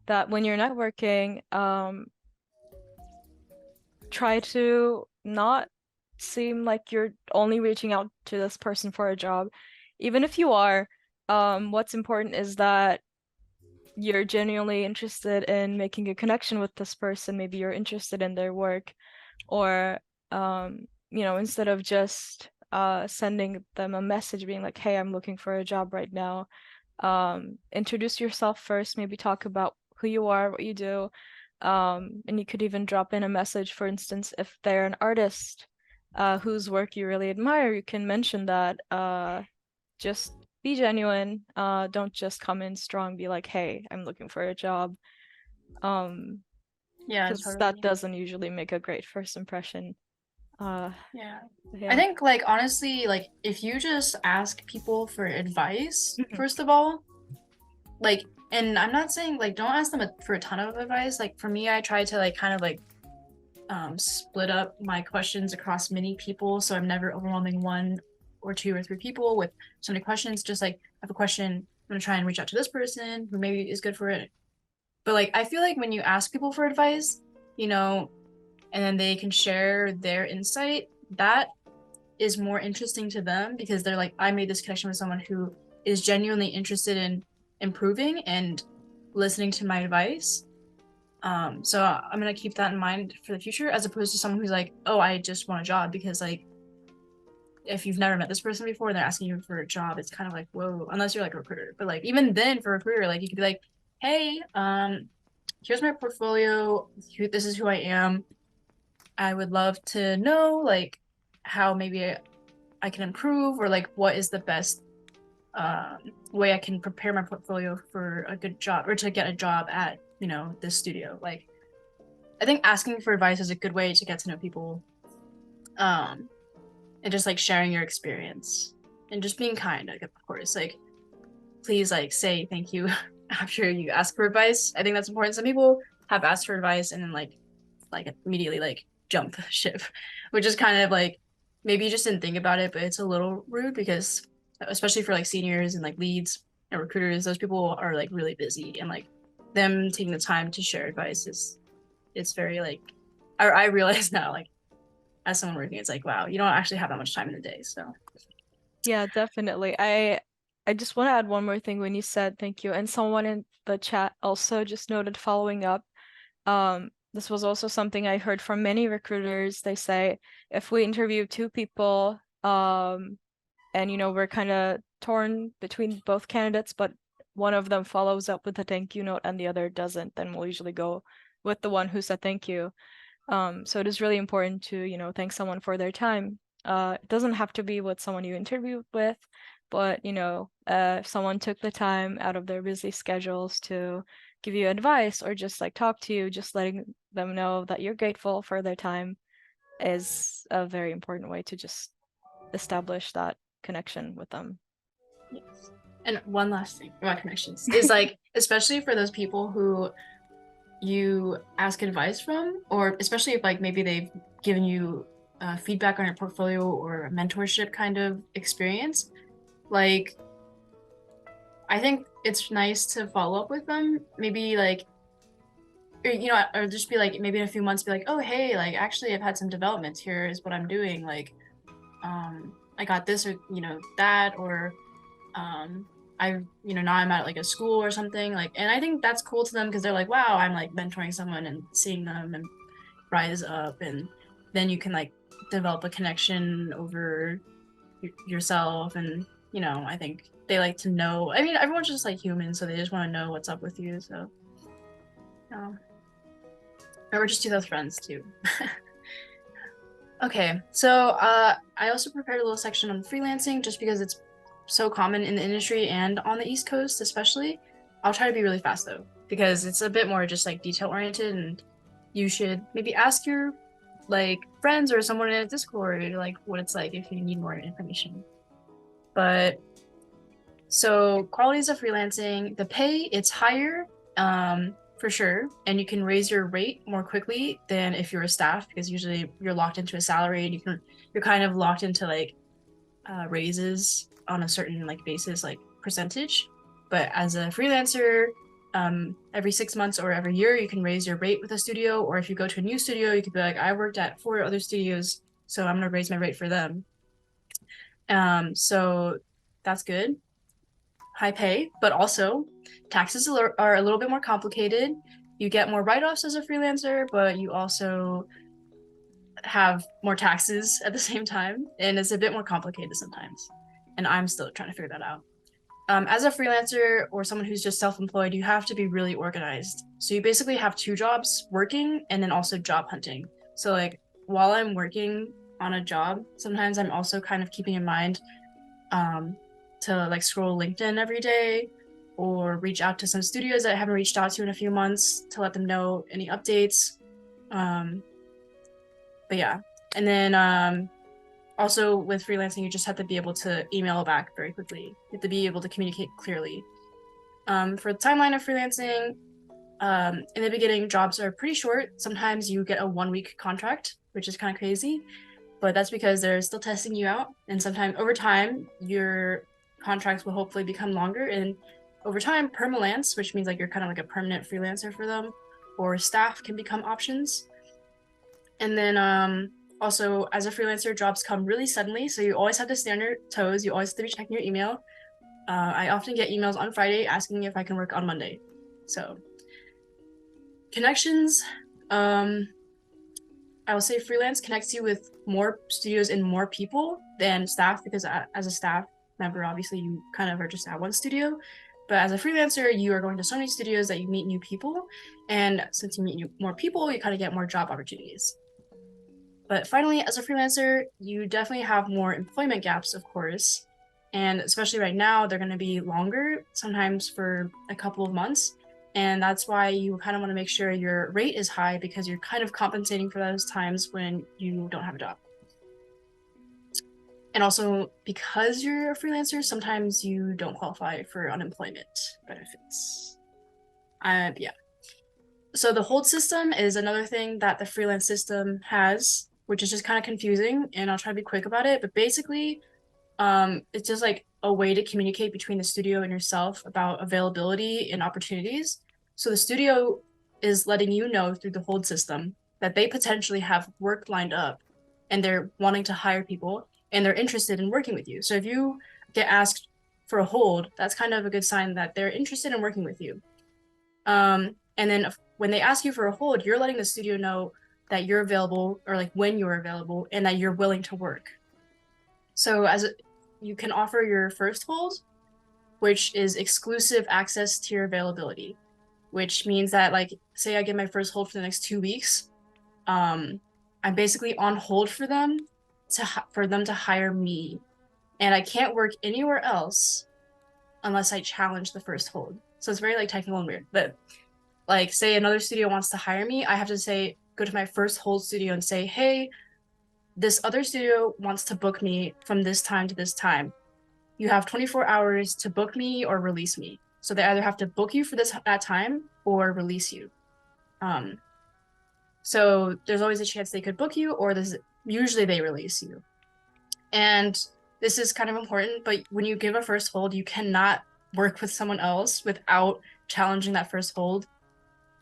that when you're networking, try to not seem like you're only reaching out to this person for a job. Even if you are, what's important is that you're genuinely interested in making a connection with this person. Maybe you're interested in their work, or instead of just sending them a message being like, hey, I'm looking for a job right now, introduce yourself first, maybe talk about who you are, what you do. And you could even drop in a message, for instance, if they're an artist whose work you really admire, you can mention that. Just be genuine. Don't just come in strong, be like, hey, I'm looking for a job. Um, Yeah, because that totally. doesn't usually make a great first impression. Uh, Yeah. I yeah. think like honestly, like if you just ask people for advice, Mhm. first of all, like and I'm not saying like don't ask them for a ton of advice. Like for me, I try to like kind of like split up my questions across many people, so I'm never overwhelming one or two or three people with so many questions. Just like I have a question, I'm gonna try and reach out to this person who maybe is good for it. But like I feel like when you ask people for advice, you know, and then they can share their insight, that is more interesting to them because they're like, I made this connection with someone who is genuinely interested in improving and listening to my advice. So I'm gonna keep that in mind for the future, as opposed to someone who's like, oh, I just want a job, because like if you've never met this person before and they're asking you for a job, it's kind of like, whoa, unless you're like a recruiter. But like even then for a recruiter, like you could be like, hey, here's my portfolio. This is who I am. I would love to know like how maybe I can improve, or like what is the best way I can prepare my portfolio for a good job or to get a job at, this studio. Like I think asking for advice is a good way to get to know people, um, and just like sharing your experience and just being kind. Like of course, like please like say thank you after you ask for advice. I think that's important. Some people have asked for advice and then like immediately like jump ship, which is kind of like maybe you just didn't think about it, but it's a little rude because especially for like seniors and like leads and recruiters, those people are like really busy, and like them taking the time to share advice is it's very like I realize now like as someone working, it's like wow, you don't actually have that much time in the day. So Yeah, definitely. I just want to add one more thing when you said thank you, and someone in the chat also just noted following up. This was also something I heard from many recruiters. They say if we interview two people, and we're kind of torn between both candidates, but one of them follows up with a thank you note and the other doesn't, then we'll usually go with the one who said thank you. So it is really important to, thank someone for their time. It doesn't have to be with someone you interviewed with, but if someone took the time out of their busy schedules to give you advice or just like talk to you, just letting them know that you're grateful for their time is a very important way to just establish that connection with them. yes. And one last thing about connections is like especially for those people who you ask advice from, or especially if like maybe they've given you feedback on your portfolio or a mentorship kind of experience, like I think it's nice to follow up with them, maybe like or just be like maybe in a few months be like, oh hey, like actually I've had some developments, here is what I'm doing, like I got this or that, or I now I'm at like a school or something, like, and I think that's cool to them because they're like, wow, I'm like mentoring someone and seeing them and rise up, and then you can like develop a connection over yourself, and I think they like to know. I mean, everyone's just like human, so they just want to know what's up with you. So, um, or just do those friends too. Okay, so I also prepared a little section on freelancing just because it's so common in the industry and on the East Coast, especially. I'll try to be really fast though, because it's a bit more just like detail oriented, and you should maybe ask your like friends or someone in a Discord like what it's like if you need more information. But so qualities of freelancing, the pay, it's higher, for sure, and you can raise your rate more quickly than if you're a staff, because usually you're locked into a salary and you're kind of locked into like raises on a certain like basis, like percentage. But as a freelancer, every 6 months or every year, you can raise your rate with a studio, or if you go to a new studio, you could be like, I worked at 4 other studios, so I'm gonna raise my rate for them. So that's good. high pay, but also taxes are a little bit more complicated. You get more write-offs as a freelancer, but you also have more taxes at the same time, and it's a bit more complicated sometimes. And I'm still trying to figure that out. As a freelancer or someone who's just self-employed, you have to be really organized. So you basically have two jobs, working and then also job hunting. So like while I'm working on a job, sometimes I'm also kind of keeping in mind to like scroll LinkedIn every day or reach out to some studios that I haven't reached out to in a few months to let them know any updates. But yeah, and then also with freelancing, you just have to be able to email back very quickly. You have to be able to communicate clearly. For the timeline of freelancing, in the beginning, jobs are pretty short. Sometimes you get a 1 week contract, which is kind of crazy, but that's because they're still testing you out. And sometimes over time, your contracts will hopefully become longer. And over time, permalance, which means like you're kind of like a permanent freelancer for them, or staff can become options. And then also as a freelancer, jobs come really suddenly. So you always have to stay on your toes. You always have to be checking your email. I often get emails on Friday asking if I can work on Monday. So connections, I will say freelance connects you with more studios and more people than staff, because as a staff member, obviously you kind of are just at one studio. But as a freelancer, you are going to so many studios that you meet new people. And since you meet more people, you kind of get more job opportunities. But finally, as a freelancer, you definitely have more employment gaps, of course. And especially right now, they're going to be longer, sometimes for a couple of months. And that's why you kind of want to make sure your rate is high, because you're kind of compensating for those times when you don't have a job. And also, because you're a freelancer, sometimes you don't qualify for unemployment benefits. Yeah. So the hold system is another thing that the freelance system has, which is just kind of confusing, and I'll try to be quick about it. But basically, it's just like a way to communicate between the studio and yourself about availability and opportunities. So the studio is letting you know through the hold system that they potentially have work lined up and they're wanting to hire people and they're interested in working with you. So if you get asked for a hold, that's kind of a good sign that they're interested in working with you. And then when they ask you for a hold, you're letting the studio know that you're available, or like when you're available, and that you're willing to work. So you can offer your first hold, which is exclusive access to your availability, which means that like, say I get my first hold for the next 2 weeks, I'm basically on hold for them to hire me, and I can't work anywhere else unless I challenge the first hold. So it's very like technical and weird, but like say another studio wants to hire me, I have to go to my first hold studio and say, hey, this other studio wants to book me from this time to this time. You have 24 hours to book me or release me. So they either have to book you for that time or release you. So there's always a chance they could book you, or usually they release you. And this is kind of important, but when you give a first hold, you cannot work with someone else without challenging that first hold.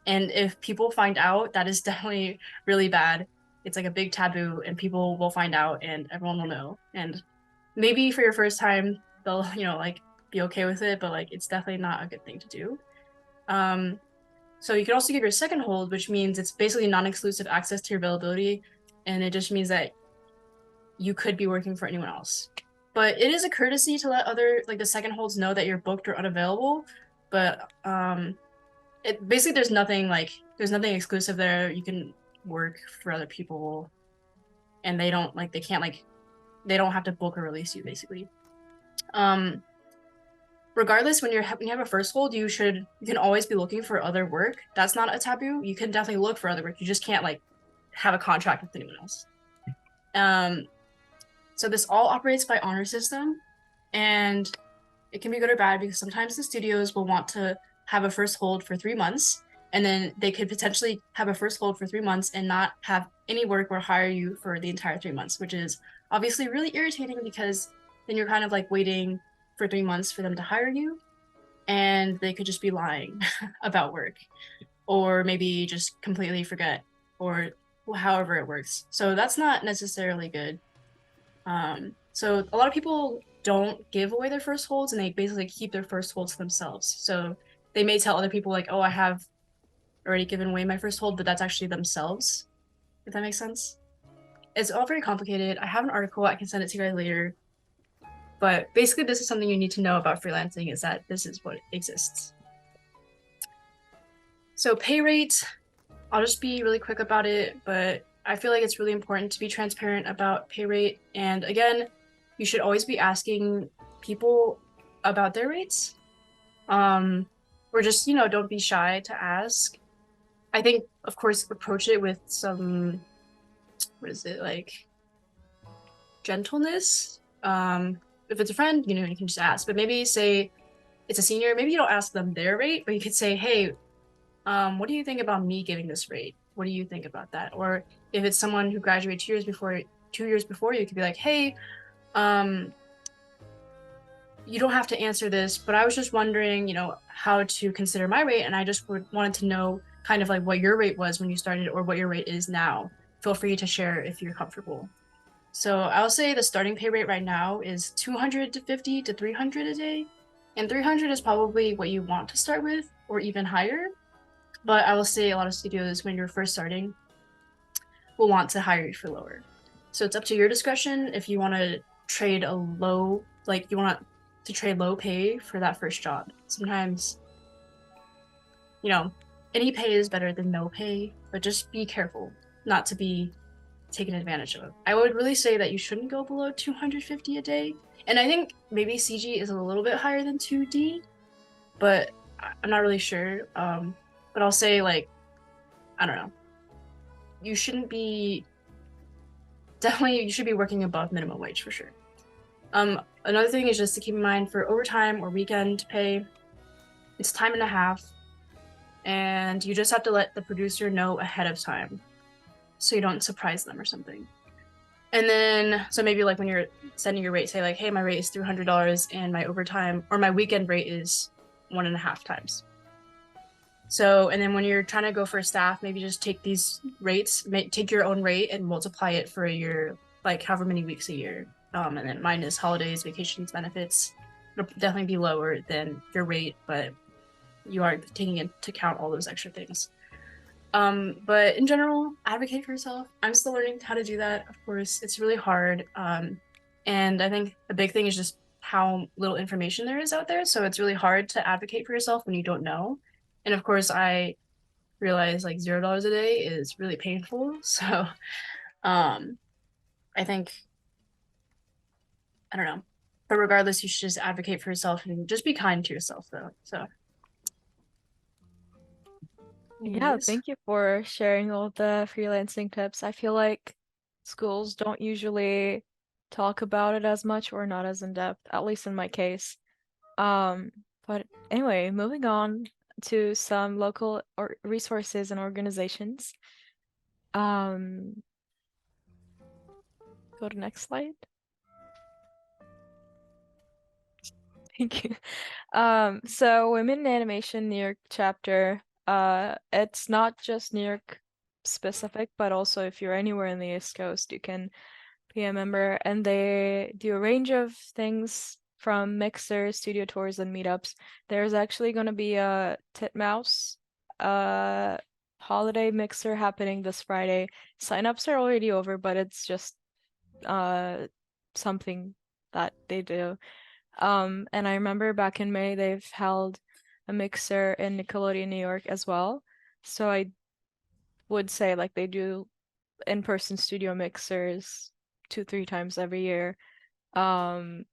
And if people find out, that is definitely really bad. It's like a big taboo, and people will find out and everyone will know. And maybe for your first time, they'll, like be okay with it, but like it's definitely not a good thing to do. So you can also give your second hold, which means it's basically non-exclusive access to your availability. And it just means that you could be working for anyone else. But it is a courtesy to let the second holds know that you're booked or unavailable. But basically there's nothing exclusive there. You can work for other people, and they don't have to book or release you, basically. Regardless, when you have a first hold, you can always be looking for other work. That's not a taboo. You can definitely look for other work. You just can't like have a contract with anyone else. So this all operates by honor system, and it can be good or bad, because sometimes the studios will want to have a first hold for 3 months, and then they could potentially have a first hold for 3 months and not have any work or hire you for the entire 3 months, which is obviously really irritating, because then you're kind of like waiting for 3 months for them to hire you, and they could just be lying about work, or maybe just completely forget, or however it works. So that's not necessarily good. So a lot of people don't give away their first holds and they basically keep their first holds to themselves. So they may tell other people like, oh, I have already given away my first hold, but that's actually themselves, if that makes sense. It's all very complicated. I have an article, I can send it to you guys later. But basically, this is something you need to know about freelancing is that this is what exists. So pay rate, I'll just be really quick about it, but I feel like it's really important to be transparent about pay rate. And again, you should always be asking people about their rates. Or just, don't be shy to ask. I think, of course, approach it with some, what is it, like gentleness. If it's a friend, you can just ask. But maybe say it's a senior, maybe you don't ask them their rate, but you could say, hey, what do you think about me giving this rate? What do you think about that? Or if it's someone who graduated 2 years before, you could be like, hey, you don't have to answer this, but I was just wondering, how to consider my rate, and I just wanted to know kind of like what your rate was when you started or what your rate is now. Feel free to share if you're comfortable. So I'll say the starting pay rate right now is 250 to 300 a day. And 300 is probably what you want to start with or even higher. But I will say a lot of studios, when you're first starting, will want to hire you for lower. So it's up to your discretion if you want to trade a low, like you want to trade low pay for that first job. Sometimes, any pay is better than no pay, but just be careful not to be taken advantage of. I would really say that you shouldn't go below 250 a day. And I think maybe CG is a little bit higher than 2D, but I'm not really sure. But I'll say, like, I don't know. You shouldn't be, definitely, you should be working above minimum wage for sure. Another thing is just to keep in mind for overtime or weekend pay, it's time and a half. And you just have to let the producer know ahead of time so you don't surprise them or something. And then, so maybe like when you're setting your rate, say like, hey, my rate is $300 and my overtime or my weekend rate is 1.5 times. So, and then when you're trying to go for a staff, maybe just take these rates, take your own rate and multiply it for your, like, however many weeks a year. And then minus holidays, vacations, benefits. It'll definitely be lower than your rate, but you are taking into account all those extra things. But in general, advocate for yourself. I'm still learning how to do that. Of course, it's really hard. And I think the big thing is just how little information there is out there. So it's really hard to advocate for yourself when you don't know. And of course, I realize like $0 a day is really painful. So I think, I don't know. But regardless, you should just advocate for yourself and just be kind to yourself though. So Yeah, anyways. thank you for sharing all the freelancing tips. I feel like schools don't usually talk about it as much or not as in depth, at least in my case. Um, but anyway, moving on to some local or resources and organizations. Um, Go to next slide. Thank you. So Women in Animation New York chapter, it's not just New York specific, but also if you're anywhere in the East Coast, you can be a member, and they do a range of things from mixers, studio tours, and meetups. There's actually going to be a Titmouse holiday mixer happening this Friday. Signups are already over, but it's just something that they do. And I remember back in May they've held a mixer in Nickelodeon, New York as well. So I would say like they do in-person studio mixers 2-3 times every year. And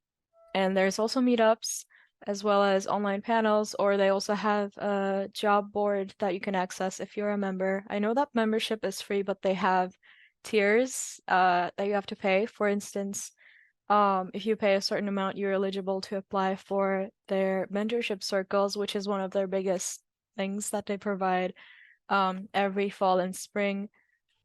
there's also meetups as well as online panels, or they also have a job board that you can access if you're a member. I know that membership is free, but they have tiers that you have to pay. For instance, if you pay a certain amount, you're eligible to apply for their mentorship circles, which is one of their biggest things that they provide every fall and spring.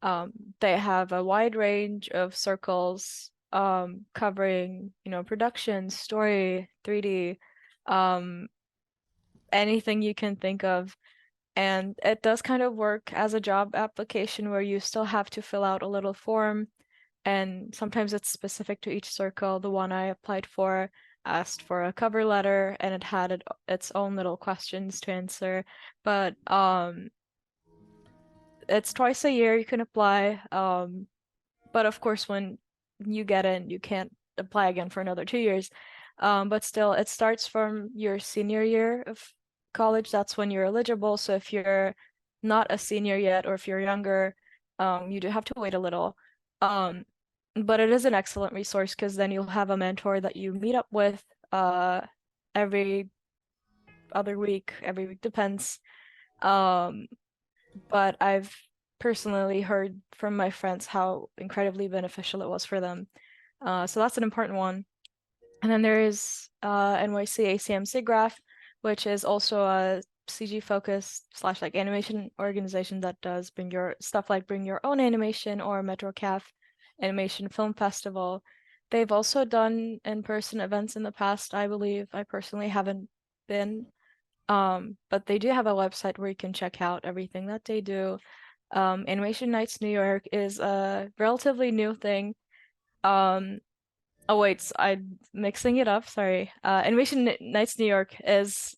They have a wide range of circles covering, production, story, 3D, anything you can think of. And it does kind of work as a job application where you still have to fill out a little form and sometimes it's specific to each circle. The one I applied for asked for a cover letter, and it had its own little questions to answer. But it's twice a year you can apply. But of course, when you get in, you can't apply again for another 2 years. But still, it starts from your senior year of college. That's when you're eligible. So if you're not a senior yet, or if you're younger, you do have to wait a little. Um, but it is an excellent resource because then you'll have a mentor that you meet up with every other week, every week depends. Um, but I've personally heard from my friends how incredibly beneficial it was for them. So that's an important one. And then there is NYC ACM SIGGRAPH, which is also a CG focused / like animation organization that does bring your stuff like Bring Your Own Animation or MetroCAF Animation Film Festival. They've also done in-person events in the past, I believe. I personally haven't been, but they do have a website where you can check out everything that they do. Animation Nights New York is a relatively new thing. Oh wait, I'm mixing it up, sorry. Animation Nights New York is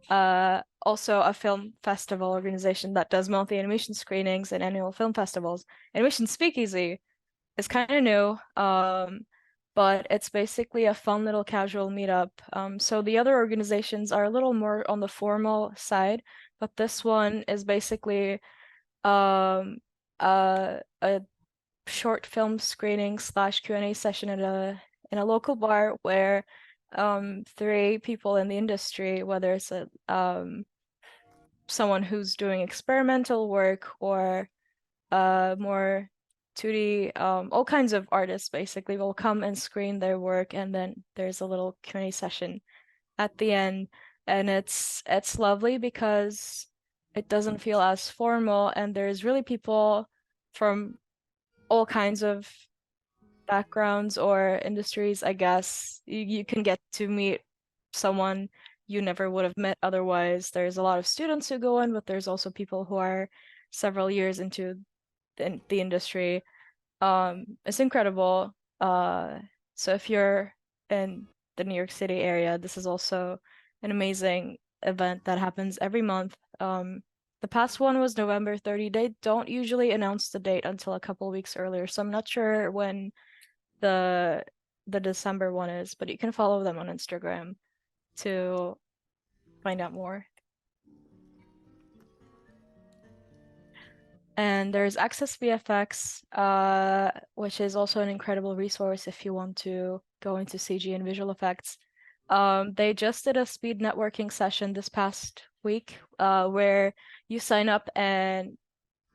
also a film festival organization that does monthly animation screenings and annual film festivals. Animation Speakeasy is kind of new, but it's basically a fun little casual meetup. So the other organizations are a little more on the formal side, but this one is basically um, a short film screening / Q&A session at in a local bar where 3 people in the industry, whether it's someone who's doing experimental work or more 2D, all kinds of artists basically will come and screen their work, and then there's a little Q&A session at the end, and it's lovely because it doesn't feel as formal, and there's really people from all kinds of backgrounds or industries, I guess. You can get to meet someone you never would have met otherwise. There's a lot of students who go in, but there's also people who are several years into the industry. It's incredible. So if you're in the New York City area, this is also an amazing event that happens every month. The past one was November 30. They don't usually announce the date until a couple weeks earlier, so I'm not sure when the the December one is, but you can follow them on Instagram to find out more. And there's Access VFX, which is also an incredible resource if you want to go into CG and visual effects. They just did a speed networking session this past week, where you sign up and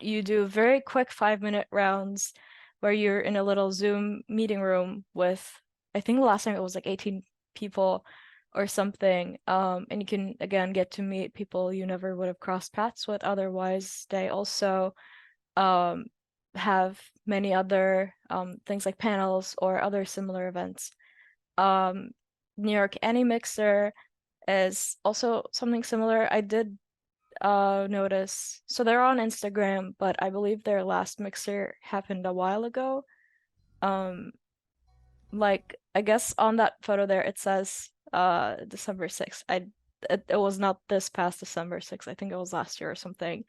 you do very quick 5-minute rounds where you're in a little Zoom meeting room with, I think the last time it was like 18 people or something. And you can again get to meet people you never would have crossed paths with otherwise. They also have many other things like panels or other similar events. New York Animixer is also something similar. I did notice. So they're on Instagram, but I believe their last mixer happened a while ago. Like I guess on that photo there it says December 6th. It was not this past December 6th. I think it was last year or something.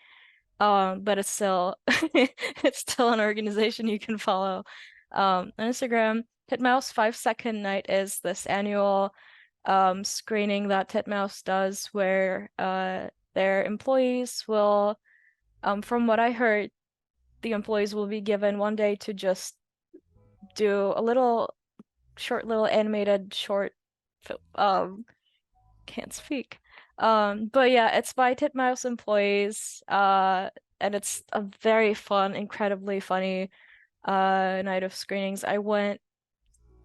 But it's still it's still an organization you can follow on Instagram. Titmouse 5-Second Night is this annual screening that Titmouse does where their employees will, from what I heard, the employees will be given one day to just do a little little animated short can't speak. But yeah, it's by Titmouse employees, and it's a very fun, incredibly funny night of screenings. I went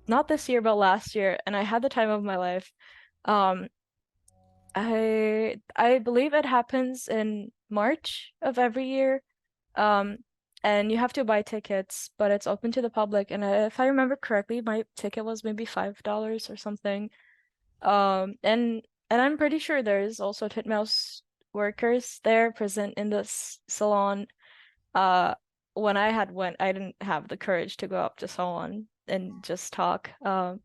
not this year, but last year, and I had the time of my life. Um, I believe it happens in March of every year. And you have to buy tickets, but it's open to the public. And if I remember correctly, my ticket was maybe $5 or something. And I'm pretty sure there's also Titmouse workers there present in this salon. when I didn't have the courage to go up to someone and just talk.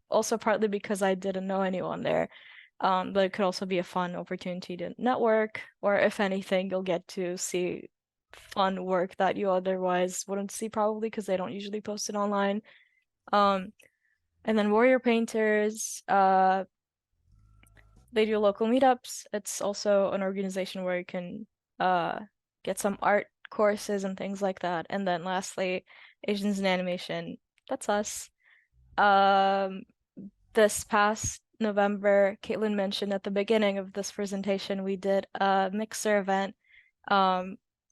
Also partly because I didn't know anyone there. But it could also be a fun opportunity to network, or if anything, you'll get to see fun work that you otherwise wouldn't see probably because they don't usually post it online. Um, and then Warrior Painters, they do local meetups. It's also an organization where you can get some art courses and things like that. And then lastly, Asians in Animation. That's us. Um, this past November, Kaitlin mentioned at the beginning of this presentation, we did a mixer event.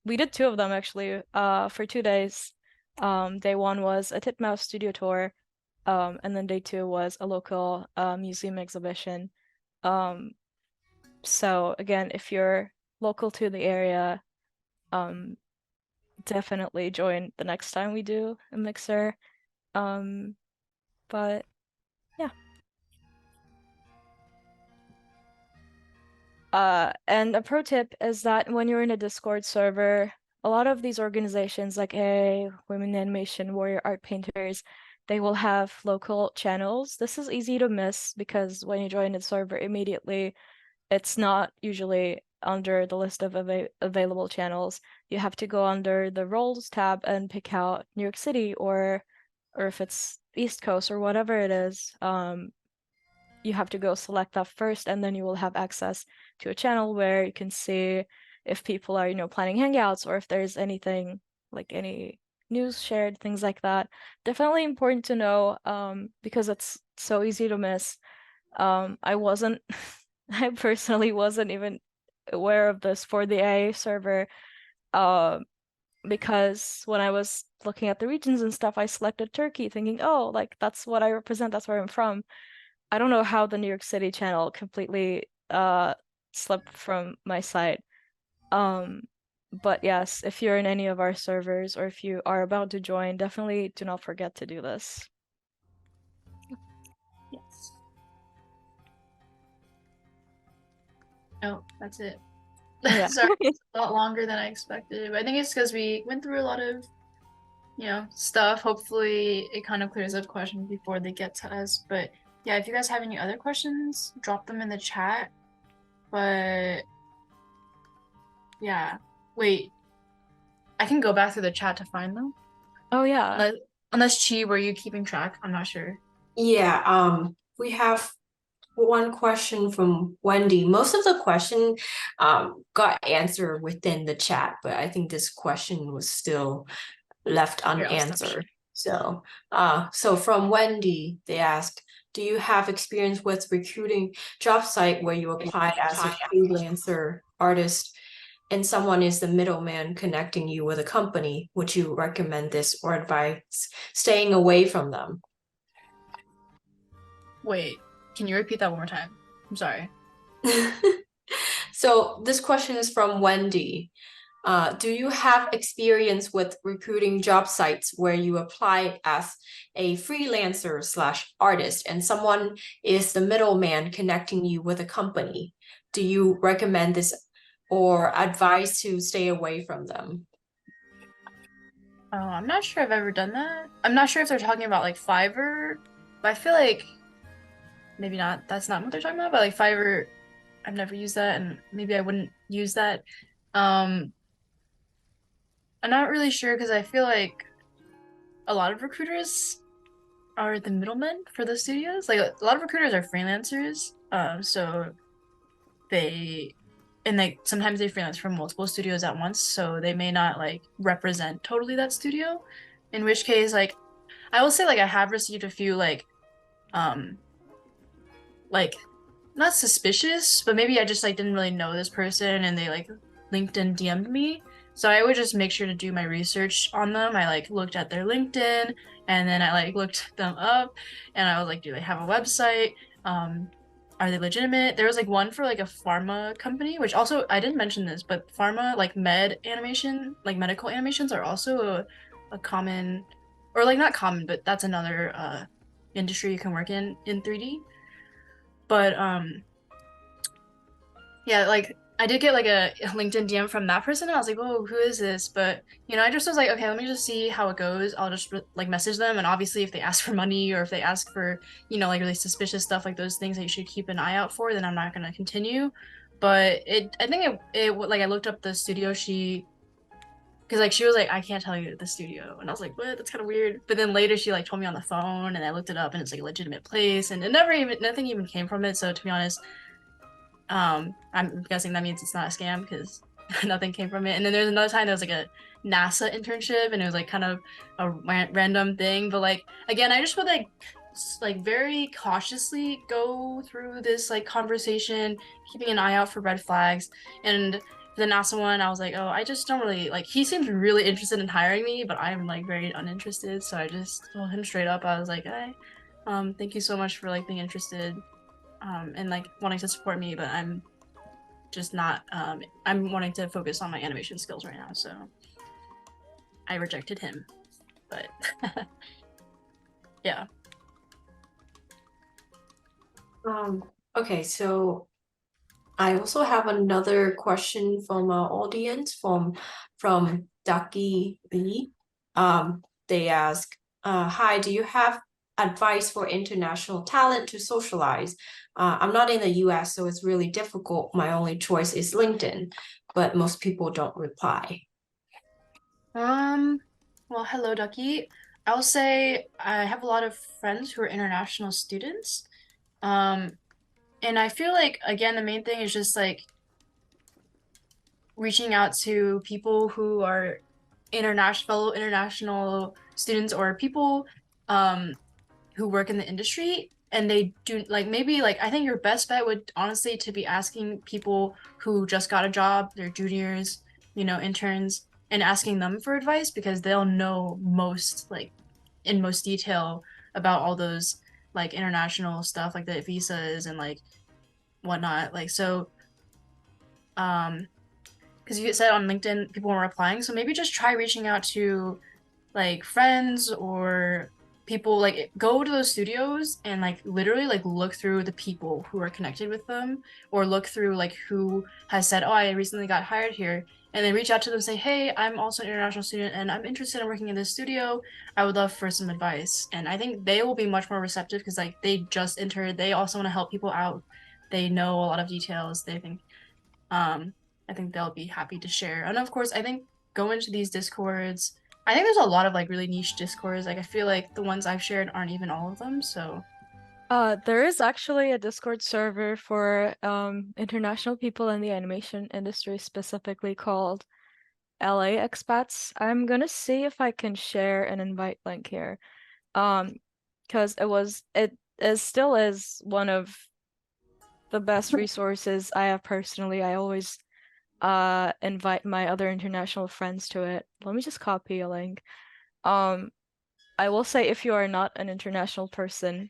We did two of them actually, for 2 days. Day one was a Titmouse studio tour, and then day two was a local museum exhibition. So again, if you're local to the area, definitely join the next time we do a mixer. But yeah. And a pro tip is that when you're in a Discord server, a lot of these organizations like Women in Animation, Warrior Art Painters, they will have local channels. This is easy to miss because when you join the server immediately, it's not usually under the list of available channels. You have to go under the roles tab and pick out New York City or if it's East Coast or whatever it is. You have to go select that first, and then you will have access to a channel where you can see if people are, planning hangouts or if there's anything like any news shared, things like that. Definitely important to know because it's so easy to miss. I wasn't, I personally wasn't even aware of this for the AA server because when I was looking at the regions and stuff, I selected Turkey thinking, oh, like that's what I represent, that's where I'm from. I don't know how the New York City channel completely slipped from my site. But yes, if you're in any of our servers or if you are about to join, definitely do not forget to do this. Yes. Oh, that's it. Oh yeah. Sorry, it's a lot longer than I expected. But I think it's because we went through a lot of, stuff. Hopefully, it kind of clears up questions before they get to us. But yeah, if you guys have any other questions, drop them in the chat. But yeah, wait, I can go back to the chat to find them. Oh yeah. Unless Chi, were you keeping track? I'm not sure. Yeah, we have one question from Wendy. Most of the question got answered within the chat, but I think this question was still left unanswered. So from Wendy, they asked, do you have experience with recruiting job site where you apply as a freelancer artist and someone is the middleman connecting you with a company? Would you recommend this or advise staying away from them? Wait, can you repeat that one more time? I'm sorry. So this question is from Wendy. Do you have experience with recruiting job sites where you apply as a freelancer slash artist and someone is the middleman connecting you with a company? Do you recommend this or advise to stay away from them? Oh, I'm not sure I've ever done that. I'm not sure if they're talking about like Fiverr, but I feel like maybe not. That's not what they're talking about. But like Fiverr, I've never used that, and maybe I wouldn't use that. Um, I'm not really sure because I feel like a lot of recruiters are the middlemen for the studios. Like a lot of recruiters are freelancers. So they and like sometimes they freelance from multiple studios at once, so they may not like represent totally that studio. In which case, like I will say like I have received a few um like not suspicious, but maybe I just like didn't really know this person and they like LinkedIn DM'd me. So I would just make sure to do my research on them. I like looked at their LinkedIn and then I like looked them up and I was like, do they have a website? Are they legitimate? There was like one for like a pharma company, which also I didn't mention this, but pharma like med animation, like medical animations are also a common or like not common, but that's another industry you can work in 3D. But yeah, like I did get like a LinkedIn DM from that person. I was like, "Oh, who is this?" But I just was like, "Okay, let me just see how it goes." I'll just like message them, and obviously, if they ask for money or if they ask for like really suspicious stuff, like those things that you should keep an eye out for, then I'm not gonna continue. But I think it like I looked up the studio because like she was like, "I can't tell you the studio," and I was like, "What? That's kind of weird." But then later she like told me on the phone, and I looked it up, and it's like a legitimate place, and it never even nothing even came from it. So to be honest, I'm guessing that means it's not a scam because nothing came from it. And then there's another time there was like a NASA internship, and it was like kind of a random thing. But like again, I just would like very cautiously go through this like conversation, keeping an eye out for red flags. And the NASA one, I was like, oh, I just don't really like. He seems really interested in hiring me, but I'm like very uninterested. So I just told him straight up. I was like, hey, thank you so much for like being interested and like wanting to support me, but I'm just not I'm wanting to focus on my animation skills right now, so I rejected him. But yeah. Okay, so I also have another question from our audience from Ducky Lee. They ask, "Hi, do you have advice for international talent to socialize? I'm not in the US, so it's really difficult. My only choice is LinkedIn, but most people don't reply." Um well, hello Ducky. I'll say I have a lot of friends who are international students. Um and I feel like again the main thing is just like reaching out to people who are fellow international students or people um who work in the industry and they do like maybe like I think your best bet would honestly to be asking people who just got a job, they're juniors, interns, and asking them for advice because they'll know most like in most detail about all those like international stuff like the visas and like whatnot. Like so because you said on LinkedIn people weren't replying, so maybe just try reaching out to like friends or people like go to those studios and like literally like look through the people who are connected with them or look through like who has said, oh, I recently got hired here, and then reach out to them and say, hey, I'm also an international student and I'm interested in working in this studio. I would love for some advice. And I think they will be much more receptive because like they just entered, they also want to help people out, they know a lot of details, they think um I think they'll be happy to share. And of course, I think go into these discords. I think there's a lot of like really niche discords. Like I feel like the ones I've shared aren't even all of them. So There is actually a Discord server for international people in the animation industry, specifically called LA Expats. I'm gonna see if I can share an invite link here. Because it still is one of the best resources I have personally. I always invite my other international friends to it. Let me just copy a link. Um, I will say if you are not an international person,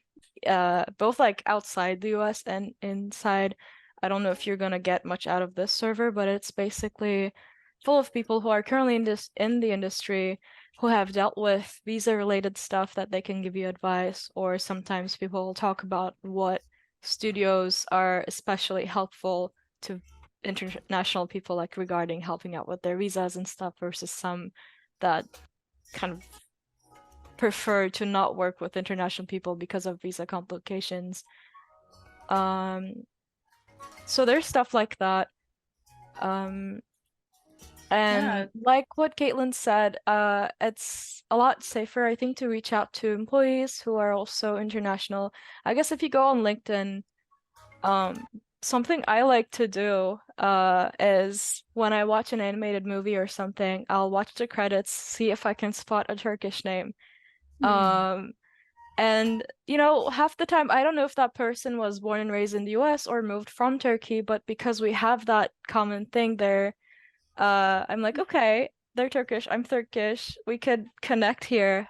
both like outside the US and inside, I don't know if you're gonna get much out of this server, but it's basically full of people who are currently in the industry who have dealt with visa related stuff that they can give you advice, or sometimes people will talk about what studios are especially helpful to international people, like regarding helping out with their visas and stuff, versus some that kind of prefer to not work with international people because of visa complications. So there's stuff like that. yeah, And like what Kaitlin said, it's a lot safer, I think, to reach out to employees who are also international. I guess if you go on LinkedIn, something I like to do is when I watch an animated movie or something, I'll watch the credits, see if I can spot a Turkish name. Um, and half the time, I don't know if that person was born and raised in the US or moved from Turkey, but because we have that common thing there, I'm like, okay, they're Turkish, I'm Turkish, we could connect here.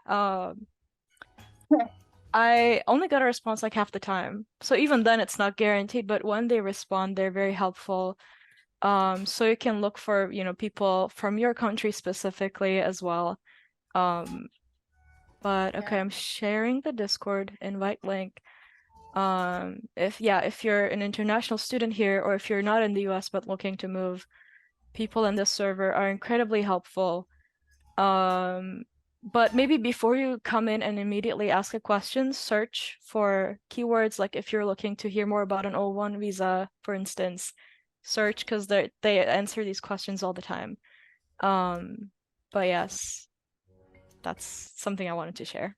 I only got a response like half the time. So even then it's not guaranteed, but when they respond, they're very helpful. So you can look for, people from your country specifically as well. But okay, yeah. I'm sharing the Discord invite link. If you're an international student here, or if you're not in the US but looking to move, people in this server are incredibly helpful. But maybe before you come in and immediately ask a question, search for keywords. Like if you're looking to hear more about an O1 visa, for instance, search, because they answer these questions all the time. But yes, that's something I wanted to share.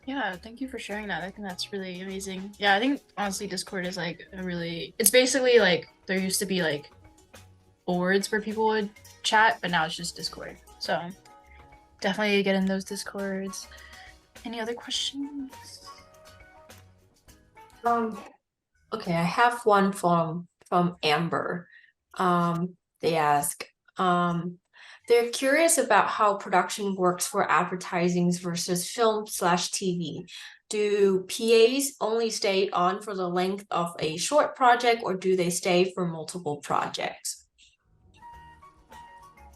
Yeah, thank you for sharing that. I think that's really amazing. Yeah, I think honestly Discord is like it's basically like there used to be like boards where people would chat, but now it's just Discord. So definitely get in those Discords. Any other questions? Okay, I have one from Amber. They ask, they're curious about how production works for advertisings versus film/TV. Do PAs only stay on for the length of a short project, or do they stay for multiple projects?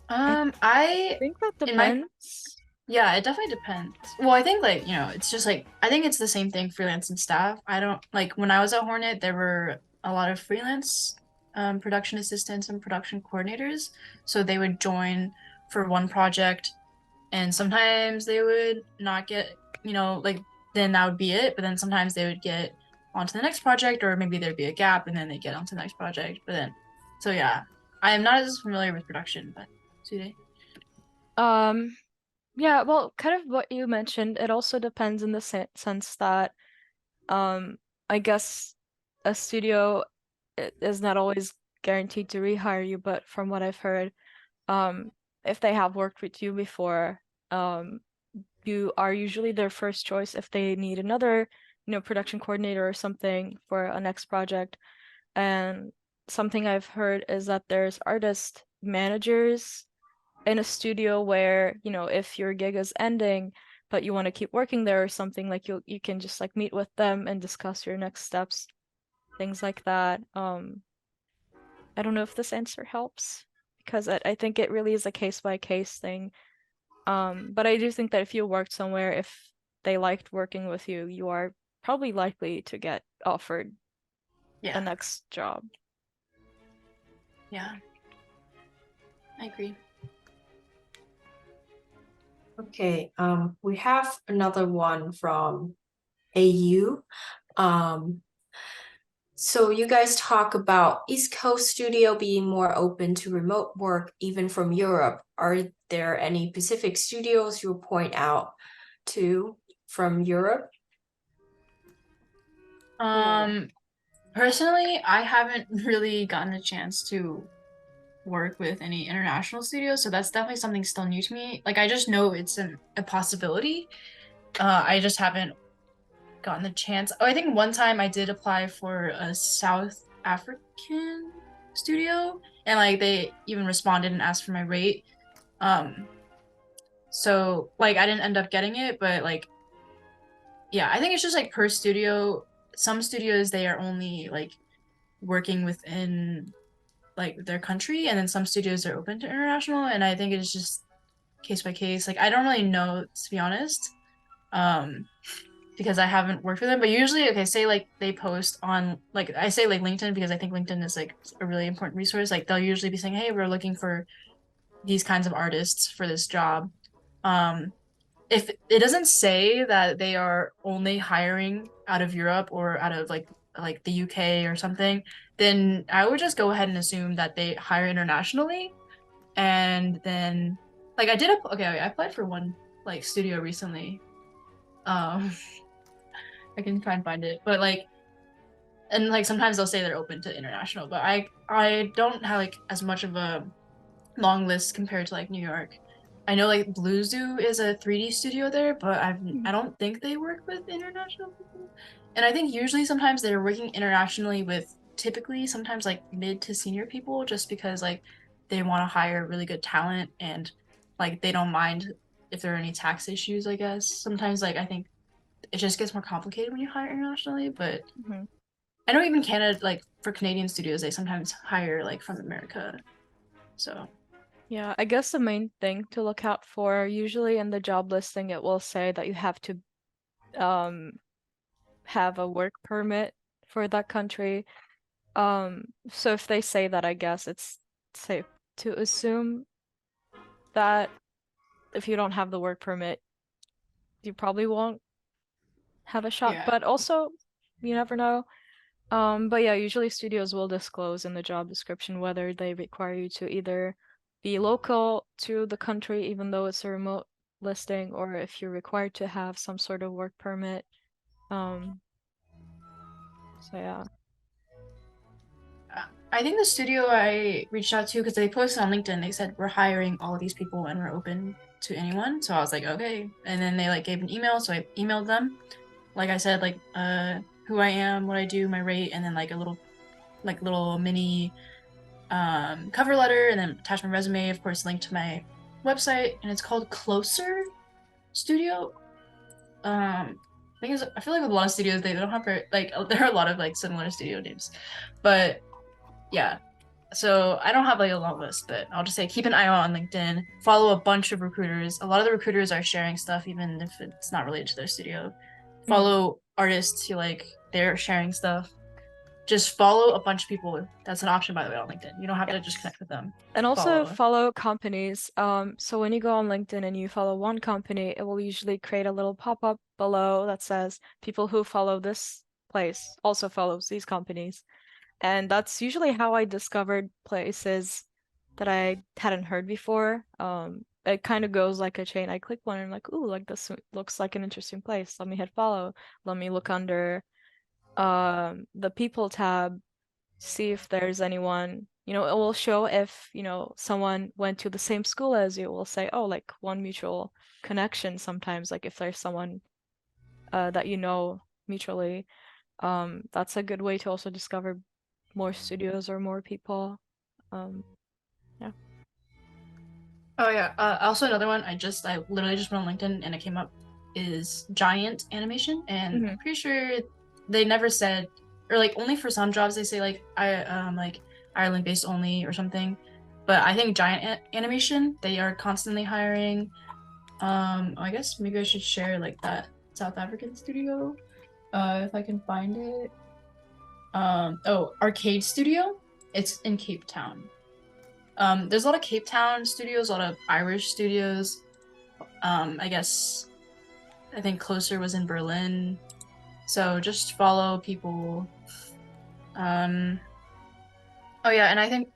I Think that in my depends. Yeah, it definitely depends. Well, I think like, it's just like I think it's the same thing freelance and staff. I don't like when I was at Hornet, there were a lot of freelance production assistants and production coordinators. So they would join for one project and sometimes they would not get, like then that would be it, but then sometimes they would get onto the next project or maybe there'd be a gap and then they get onto the next project. But then so yeah, I am not as familiar with production, but Sude. Um, yeah, well, kind of what you mentioned, it also depends in the sense that, um, I guess a studio is not always guaranteed to rehire you, but from what I've heard, um, if they have worked with you before, um, you are usually their first choice if they need another, production coordinator or something for a next project. And something I've heard is that there's artist managers in a studio where, if your gig is ending, but you want to keep working there or something, like you can just like meet with them and discuss your next steps, things like that. I don't know if this answer helps because I think it really is a case by case thing. But I do think that if you worked somewhere, if they liked working with you, you are probably likely to get offered a Yeah. next job. Yeah. I agree. Okay, we have another one from AU. So you guys talk about East Coast studio being more open to remote work, even from Europe. Are there any Pacific studios you'll point out to from Europe? Um, Personally, I haven't really gotten a chance to work with any international studios, so that's definitely something still new to me. Like I just know it's a possibility. I just haven't gotten the chance. Oh, I think one time I did apply for a South African studio, and like they even responded and asked for my rate. Um, so like I didn't end up getting it, but like yeah, I think it's just like per studio. Some studios they are only like working within like their country, and then some studios are open to international, and I think it's just case by case. Like I don't really know to be honest, um, because I haven't worked with them. But usually, okay, say like they post on like I say like LinkedIn because I think LinkedIn is like a really important resource. Like they'll usually be saying, "Hey, we're looking for these kinds of artists for this job." Um, if it doesn't say that they are only hiring out of Europe or out of like the UK or something, then I would just go ahead and assume that they hire internationally. And then like okay, I applied for one like studio recently. Um I can try and find it. But like and like sometimes they'll say they're open to international, but I don't have like as much of a long list compared to like New York. I know like Blue Zoo is a 3D studio there, but I Mhm. don't think they work with international people. And I think usually sometimes they're working internationally with typically sometimes like mid to senior people just because like they want to hire really good talent and like they don't mind if there are any tax issues, I guess. Sometimes like I think it just gets more complicated when you hire internationally, but Mhm. I know even Canada like for Canadian studios they sometimes hire like from America. So Yeah, I guess the main thing to look out for, usually in the job listing, it will say that you have to um have a work permit for that country. So if they say that, I guess it's safe to assume that if you don't have the work permit, you probably won't have a shot. Yeah. But also, you never know. But yeah, usually studios will disclose in the job description whether they require you to either be local to the country, even though it's a remote listing, or if you're required to have some sort of work permit. Um, so yeah. I think the studio I reached out to, because they posted on LinkedIn, they said we're hiring all of these people and we're open to anyone. So I was like, okay. And then they like gave an email, so I emailed them. Like I said, like who I am, what I do, my rate, and then like a little mini cover letter, and then attach my resume, of course, link to my website, and it's called Closer Studio. I feel like with a lot of studios they don't have very, like there are a lot of like similar studio names, but yeah. So I don't have like a long list, but I'll just say keep an eye out on LinkedIn. Follow a bunch of recruiters. A lot of the recruiters are sharing stuff, even if it's not related to their studio. Mhm. Follow artists who like they're sharing stuff. Just follow a bunch of people. That's an option, by the way, on LinkedIn. You don't have to just Yes. connect with them. And also Follow. follow companies. So when you go on LinkedIn and you follow one company, it will usually create a little pop-up below that says people who follow this place also follows these companies. And that's usually how I discovered places that I hadn't heard before. It kind of goes like a chain. I click one and I'm like, ooh, like this looks like an interesting place. Let me hit follow. Let me look under the people tab, see if there's anyone, it will show if, someone went to the same school as you. It will say, oh, like one mutual connection sometimes, like if there's someone that you know mutually. That's a good way to also discover more studios or more people. Um, yeah. Oh yeah. Also another one. I literally just went on LinkedIn and it came up is Giant Animation, and Hmm. I'm pretty sure they never said, or like only for some jobs they say like Ireland based only or something. But I think Animation, they are constantly hiring. I guess maybe I should share like that South African studio, if I can find it. Oh, Arcade Studio. It's in Cape Town. There's a lot of Cape Town studios, a lot of Irish studios. I guess I think Closer was in Berlin. So just follow people. Um, oh yeah, and I think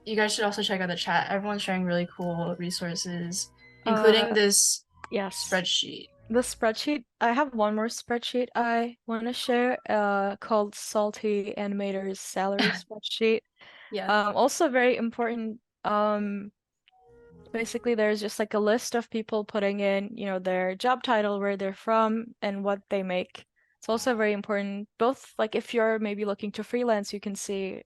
you guys should also check out the chat. Everyone's sharing really cool resources, including Uh, this yes. spreadsheet. The spreadsheet, I have one more spreadsheet I want to share, called Salty Animator's Salary Spreadsheet. Yeah. Also very important. Basically, there's just like a list of people putting in, their job title, where they're from, and what they make. It's also very important, both like if you're maybe looking to freelance, you can see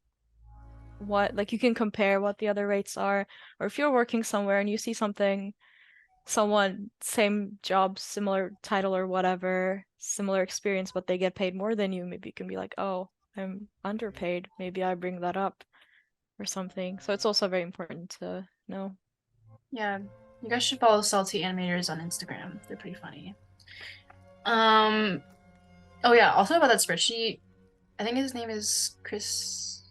like you can compare what the other rates are, or if you're working somewhere and you see someone, same job, similar title or whatever, similar experience, but they get paid more than you, maybe you can be like, oh, I'm underpaid. Maybe I bring that up or something. So it's also very important to know. Yeah. You guys should follow Salty Animators on Instagram. They're pretty funny. Um, oh yeah, also about that spreadsheet, I think his name is Chris.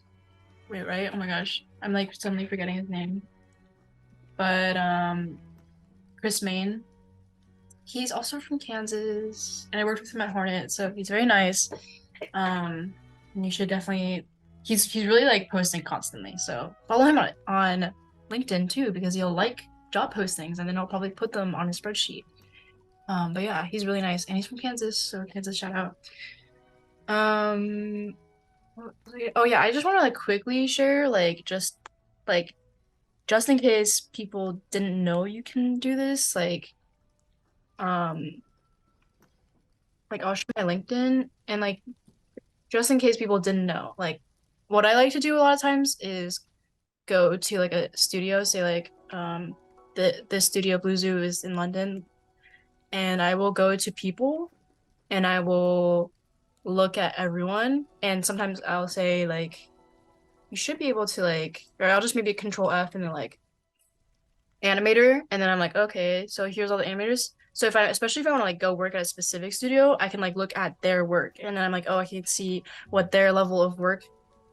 Wait, right? Oh my gosh. I'm like suddenly forgetting his name. But Chris Main. He's also from Kansas, and I worked with him at Hornet, so he's very nice. And you should definitely. He's really like posting constantly, so follow him on LinkedIn too, because he'll like job postings and then he'll probably put them on his spreadsheet. But yeah, he's really nice, and he's from Kansas, so Kansas shout out. Um, oh yeah, I just want to like quickly share like just in case people didn't know you can do this, um I'll share my LinkedIn, and like just in case people didn't know, like what I like to do a lot of times is go to like a studio, say like the studio Blue Zoo is in London, and I will go to people and I will look at everyone, and sometimes I'll say like you should be able to like, or I'll just maybe control F and then like animator, and then I'm like, okay, so here's all the animators. So if I, especially if I want to like go work at a specific studio, I can like look at their work, and then I'm like, oh, I can see what their level of work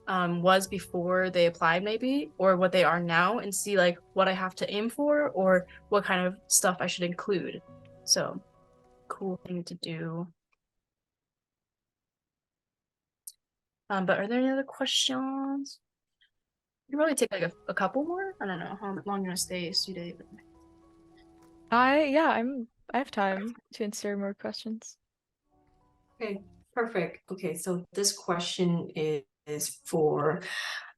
was before they applied maybe, or what they are now, and see like what I have to aim for or what kind of stuff I should include. So cool thing to do. But are there any other questions? You can probably take like a couple more. I don't know how long you want to stay, Sude. I have time to answer more questions. Okay, perfect. Okay, so this question is for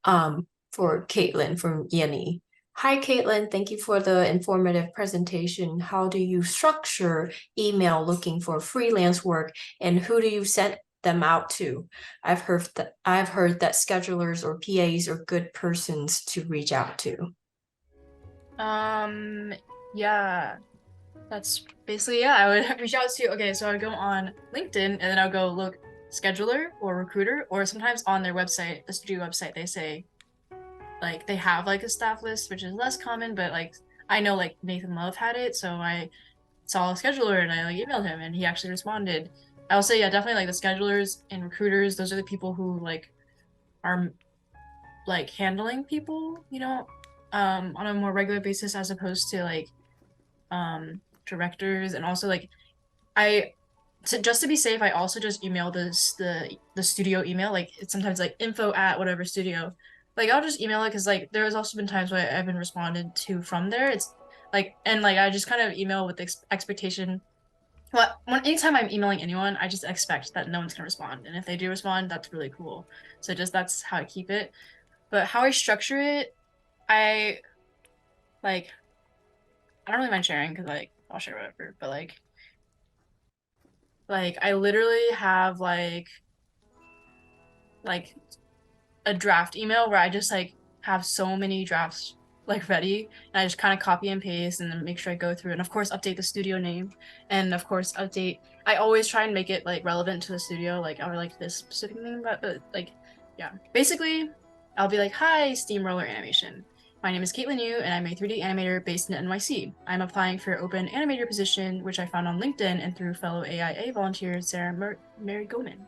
Kaitlin from ENE. Hi, Kaitlin. Thank you for the informative presentation. How do you structure email looking for freelance work, and who do you send them out to? I've heard that schedulers or PAs are good persons to reach out to. Yeah, that's basically, yeah, I would reach out to, okay, so I would go on LinkedIn and then I'll go look scheduler or recruiter, or sometimes on their website, the studio website, they say like they have like a staff list, which is less common, but like I know like Nathan Love had it, so I saw a scheduler and I like emailed him and he actually responded. I will say, yeah, definitely like the schedulers and recruiters, those are the people who like are like handling people, on a more regular basis as opposed to like directors. And also like I just to be safe, I also just email the studio email. Like it's sometimes like info at whatever studio. Like I'll just email it because like there has also been times where I've been responded to from there. It's like, and like I just kind of email with the expectation. Well, anytime I'm emailing anyone, I just expect that no one's gonna respond, and if they do respond, that's really cool. So just that's how I keep it. But how I structure it, I like I don't really mind sharing because like I'll share whatever. But like I literally have like a draft email where I just like have so many drafts like ready, and I just kind of copy and paste and then make sure I go through, and of course update the studio name, and of course update. I always try and make it like relevant to the studio, like or like this specific thing, but like yeah, basically I'll be like, hi, Steamroller Animation. My name is Kaitlin Yu, and I'm a 3D animator based in NYC. I'm applying for open animator position, which I found on LinkedIn and through fellow AIA volunteer Sarah Mary Goman.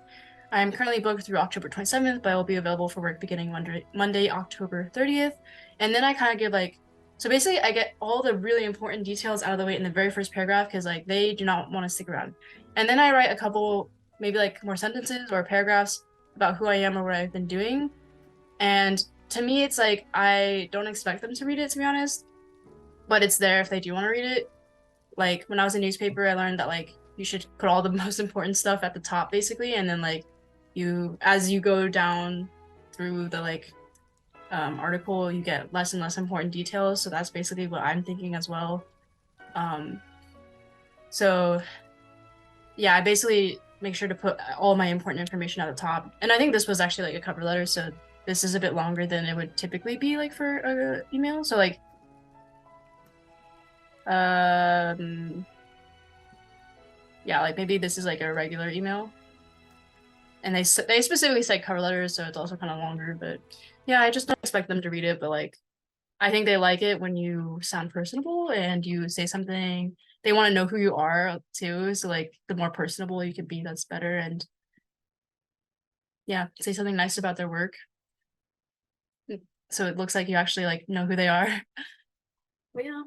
I'm currently booked through October 27th, but I will be available for work beginning Monday, October 30th. And then I kind of give like, so basically I get all the really important details out of the way in the very first paragraph because like they do not want to stick around. And then I write a couple, maybe like more sentences or paragraphs about who I am or what I've been doing. And to me, it's like, I don't expect them to read it, to be honest, but it's there if they do want to read it. Like when I was in newspaper, I learned that like you should put all the most important stuff at the top basically, and then like you as you go down through the like article, you get less and less important details. So that's basically what I'm thinking as well. Um, so yeah, I basically make sure to put all my important information at the top. And I think this was actually like a cover letter, so this is a bit longer than it would typically be like for a email. So like um yeah, like maybe this is like a regular email. And they specifically said cover letters, so it's also kind of longer. But yeah, I just don't expect them to read it. But like, I think they like it when you sound personable and you say something. They want to know who you are too. So like, the more personable you can be, that's better. And yeah, say something nice about their work, so it looks like you actually like know who they are. But yeah,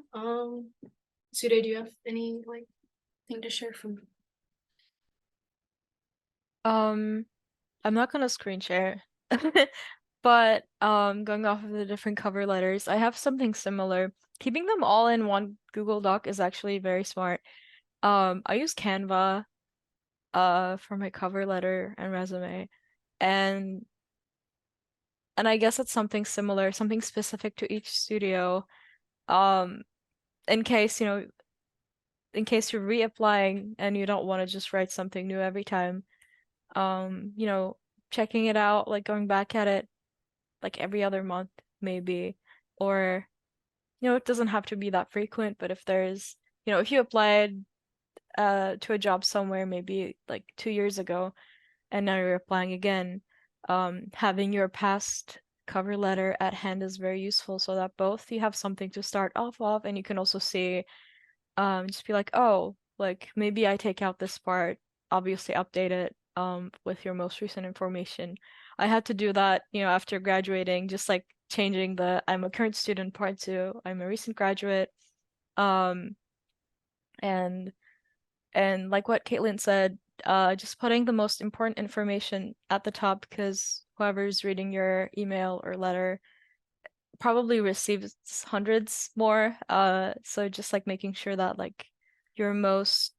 Sude, do you have any like thing to share from? Um, I'm not gonna screen share. But going off of the different cover letters, I have something similar. Keeping them all in one Google Doc is actually very smart. I use Canva for my cover letter and resume. And I guess it's something similar, something specific to each studio. Um, in case, in case you're reapplying and you don't want to just write something new every time. You know, checking it out, like going back at it like every other month maybe. Or, it doesn't have to be that frequent, but if there's, if you applied to a job somewhere maybe like 2 years ago and now you're applying again, having your past cover letter at hand is very useful, so that both you have something to start off of, and you can also see, just be like, oh, like maybe I take out this part, obviously update it with your most recent information. I had to do that, after graduating, just like changing the I'm a current student part to I'm a recent graduate. Um, and like what Kaitlin said, just putting the most important information at the top, because whoever's reading your email or letter probably receives hundreds more. So just like making sure that like your most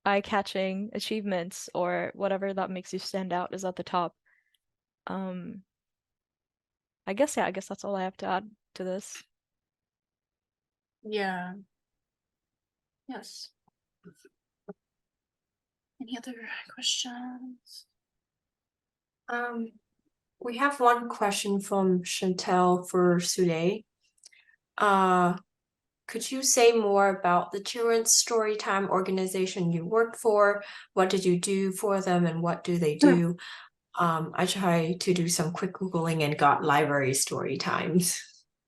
eye-catching achievements or whatever that makes you stand out is at the top. Um, I guess that's all I have to add to this. Yeah. Yes. Any other questions? We have one question from Chantel for Sude. Could you say more about the Children's Storytime organization you worked for? What did you do for them and what do they do? I tried to do some quick Googling and got library story times.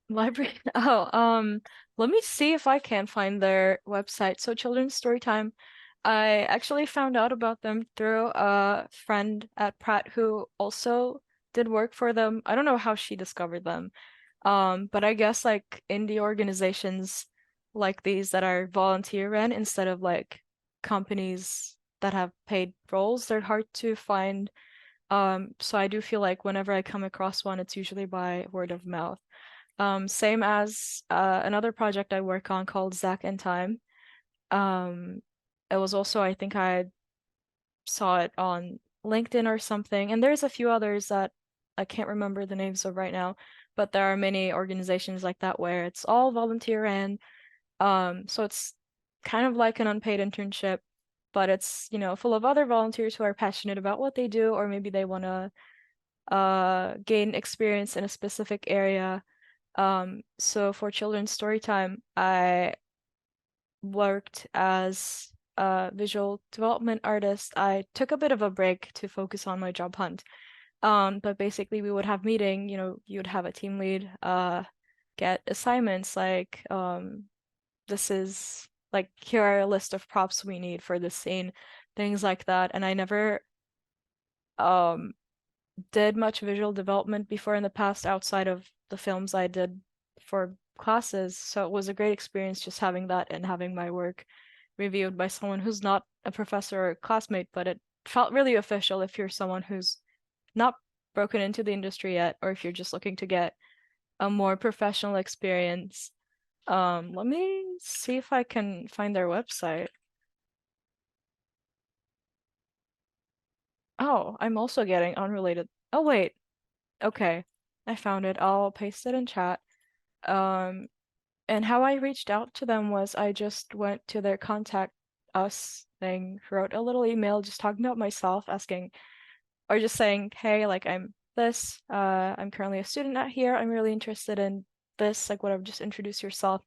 Library. Oh, let me see if I can find their website. So Children's Storytime, I actually found out about them through a friend at Pratt who also did work for them. I don't know how she discovered them. But I guess like indie organizations like these that are volunteer run instead of like companies that have paid roles, they're hard to find. So I do feel like whenever I come across one, it's usually by word of mouth. Same as another project I work on called Zach and Time. It was also, I think I saw it on LinkedIn or something, and there's a few others that I can't remember the names of right now, but there are many organizations like that where it's all volunteer and so it's kind of like an unpaid internship, but it's, full of other volunteers who are passionate about what they do, or maybe they want to gain experience in a specific area. So for children's story time, I worked as a visual development artist. I took a bit of a break to focus on my job hunt. But basically we would have meeting, you would have a team lead, get assignments like, this is like, here are a list of props we need for this scene, things like that. And I never um did much visual development before in the past outside of the films I did for classes. So it was a great experience just having that and having my work reviewed by someone who's not a professor or a classmate, but it felt really official if you're someone who's not broken into the industry yet, or if you're just looking to get a more professional experience. Let me see if I can find their website. Oh, I'm also getting unrelated. Oh, wait. Okay. I found it. I'll paste it in chat. And how I reached out to them was I just went to their contact us thing, wrote a little email just talking about myself, asking, or just saying, hey, like I'm this, I'm currently a student at here. I'm really interested in this, like whatever, just introduce yourself.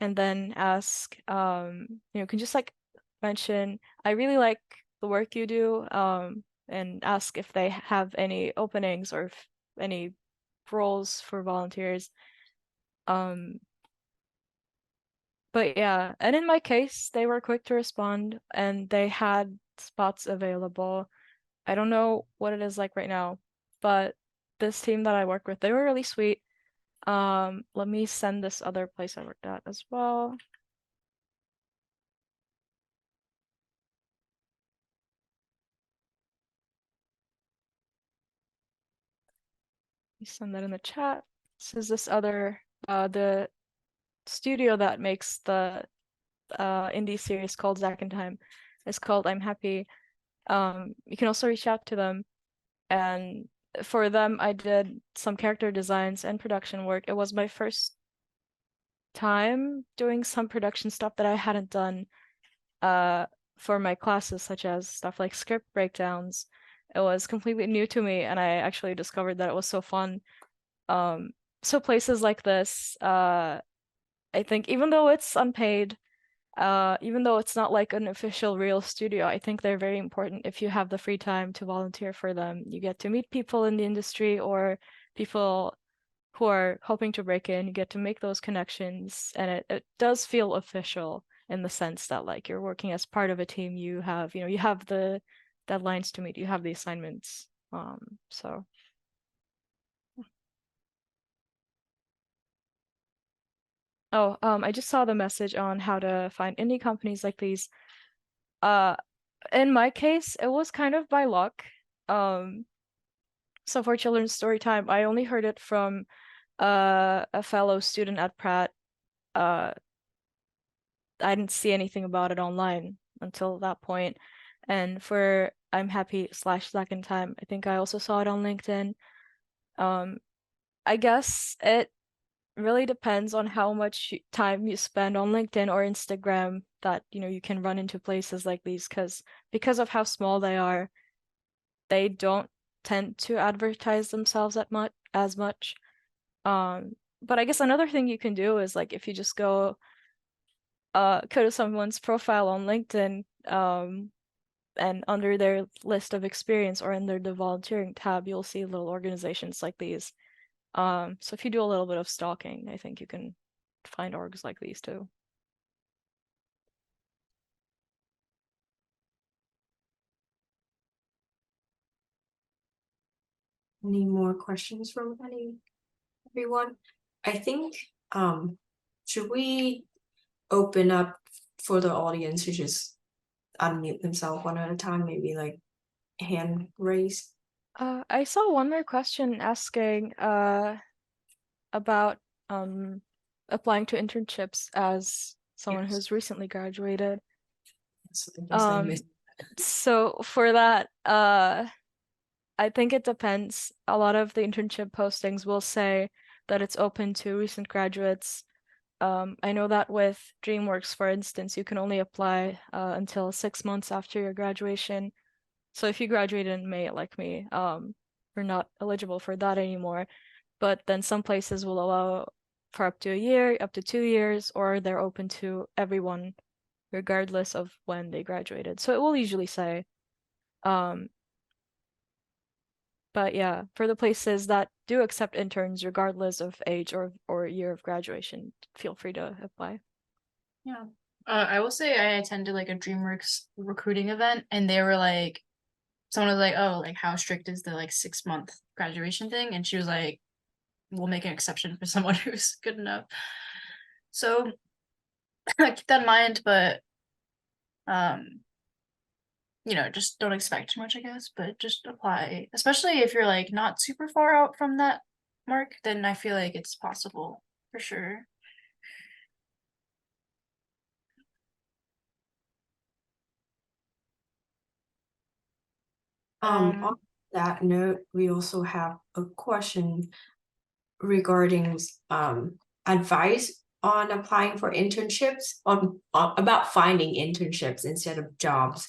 And then ask, can just like mention, I really like the work you do, and ask if they have any openings or if any roles for volunteers. But yeah, and in my case, they were quick to respond and they had spots available. I don't know what it is like right now, but this team that I work with, they were really sweet. Let me send this other place I worked at as well. You send that in the chat. This is this other the studio that makes the indie series called Zack and Time. It's called I'm Happy. You can also reach out to them, and for them I did some character designs and production work. It was my first time doing some production stuff that I hadn't done for my classes, such as stuff like script breakdowns. It was completely new to me, and I actually discovered that it was so fun. So places like this, I think even though it's unpaid, even though it's not like an official real studio, I think they're very important if you have the free time to volunteer for them. You get to meet people in the industry or people who are hoping to break in, you get to make those connections, and it does feel official in the sense that like you're working as part of a team. You have, you have the deadlines to meet, you have the assignments. So oh, I just saw the message on how to find indie companies like these. In my case, it was kind of by luck. So for children's story time, I only heard it from a fellow student at Pratt. I didn't see anything about it online until that point. And for I'm Happy / Second Time, I think I also saw it on LinkedIn. I guess it really depends on how much time you spend on LinkedIn or Instagram that, you can run into places like these because of how small they are, they don't tend to advertise themselves as much. But I guess another thing you can do is like if you just go to someone's profile on LinkedIn, and under their list of experience or under the volunteering tab, you'll see little organizations like these. So if you do a little bit of stalking, I think you can find orgs like these too. Any more questions from everyone? I think should we open up for the audience to just unmute themselves one at a time, maybe like hand raise? I saw one more question asking about applying to internships as someone Yes. who's recently graduated. So I guess I missed. So for that, I think it depends. A lot of the internship postings will say that it's open to recent graduates. I know that with DreamWorks, for instance, you can only apply until 6 months after your graduation. So if you graduated in May, like me, you're not eligible for that anymore. But then some places will allow for up to a year, up to 2 years, or they're open to everyone, regardless of when they graduated. So it will usually say. But yeah, for the places that do accept interns, regardless of age or year of graduation, feel free to apply. Yeah. I will say I attended like a DreamWorks recruiting event, and they were like, someone was like, "Oh, like how strict is the like 6 month graduation thing?" And she was like, "We'll make an exception for someone who's good enough." So keep that in mind, but just don't expect too much, I guess, but just apply. Especially if you're like not super far out from that mark, then I feel like it's possible for sure. On that note, we also have a question regarding advice on applying for internships, on about finding internships instead of jobs.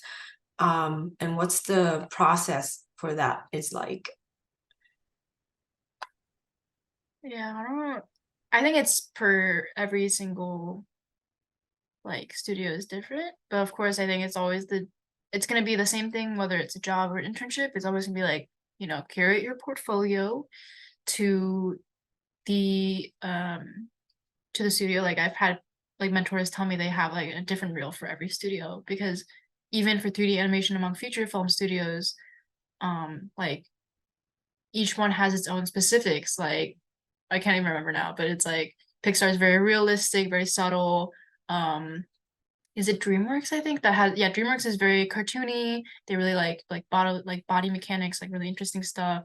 And what's the process for that is like? Yeah, I don't know. I think it's per every single like studio is different, but of course I think it's gonna be the same thing whether it's a job or an internship. It's always gonna be like, curate your portfolio to the studio. Like I've had like mentors tell me they have like a different reel for every studio, because even for 3D animation among feature film studios, like each one has its own specifics. Like I can't even remember now, but it's like Pixar is very realistic, very subtle. Is it DreamWorks? I think that has, yeah, DreamWorks is very cartoony. They really like body mechanics, like really interesting stuff.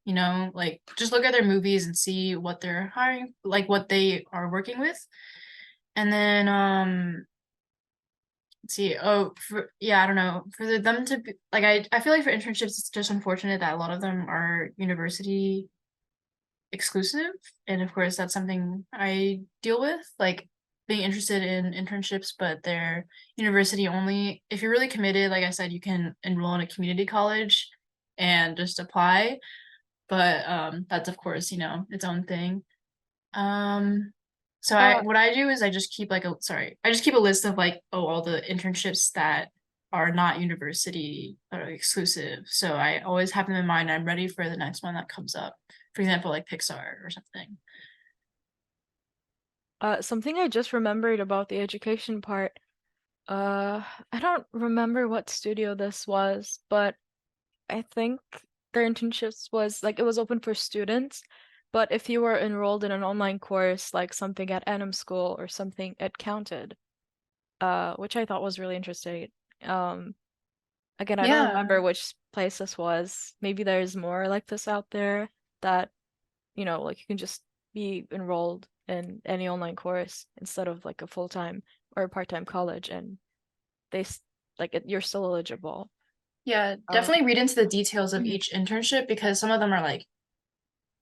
Like just look at their movies and see what they're hiring, like what they are working with. And then let's see. Oh, yeah, I don't know. For them to be like, I feel like for internships, it's just unfortunate that a lot of them are university exclusive. And of course, that's something I deal with, like being interested in internships, but they're university only. If you're really committed, like I said, you can enroll in a community college and just apply. But that's of course, its own thing. So Uh, what I do is I just keep a list of like, all the internships that are not university exclusive. So I always have them in mind. I'm ready for the next one that comes up. For example, like Pixar or something. Something I just remembered about the education part. I don't remember what studio this was, but I think their internships was like it was open for students, but if you were enrolled in an online course like something at Anim School or something, it counted, which I thought was really interesting. Um, Again, I don't Yeah. remember which place this was. Maybe there's more like this out there that, like you can just be enrolled in any online course instead of like a full-time or a part-time college, and you're still eligible. Yeah, Um, definitely read into the details of mhm. each internship because some of them are like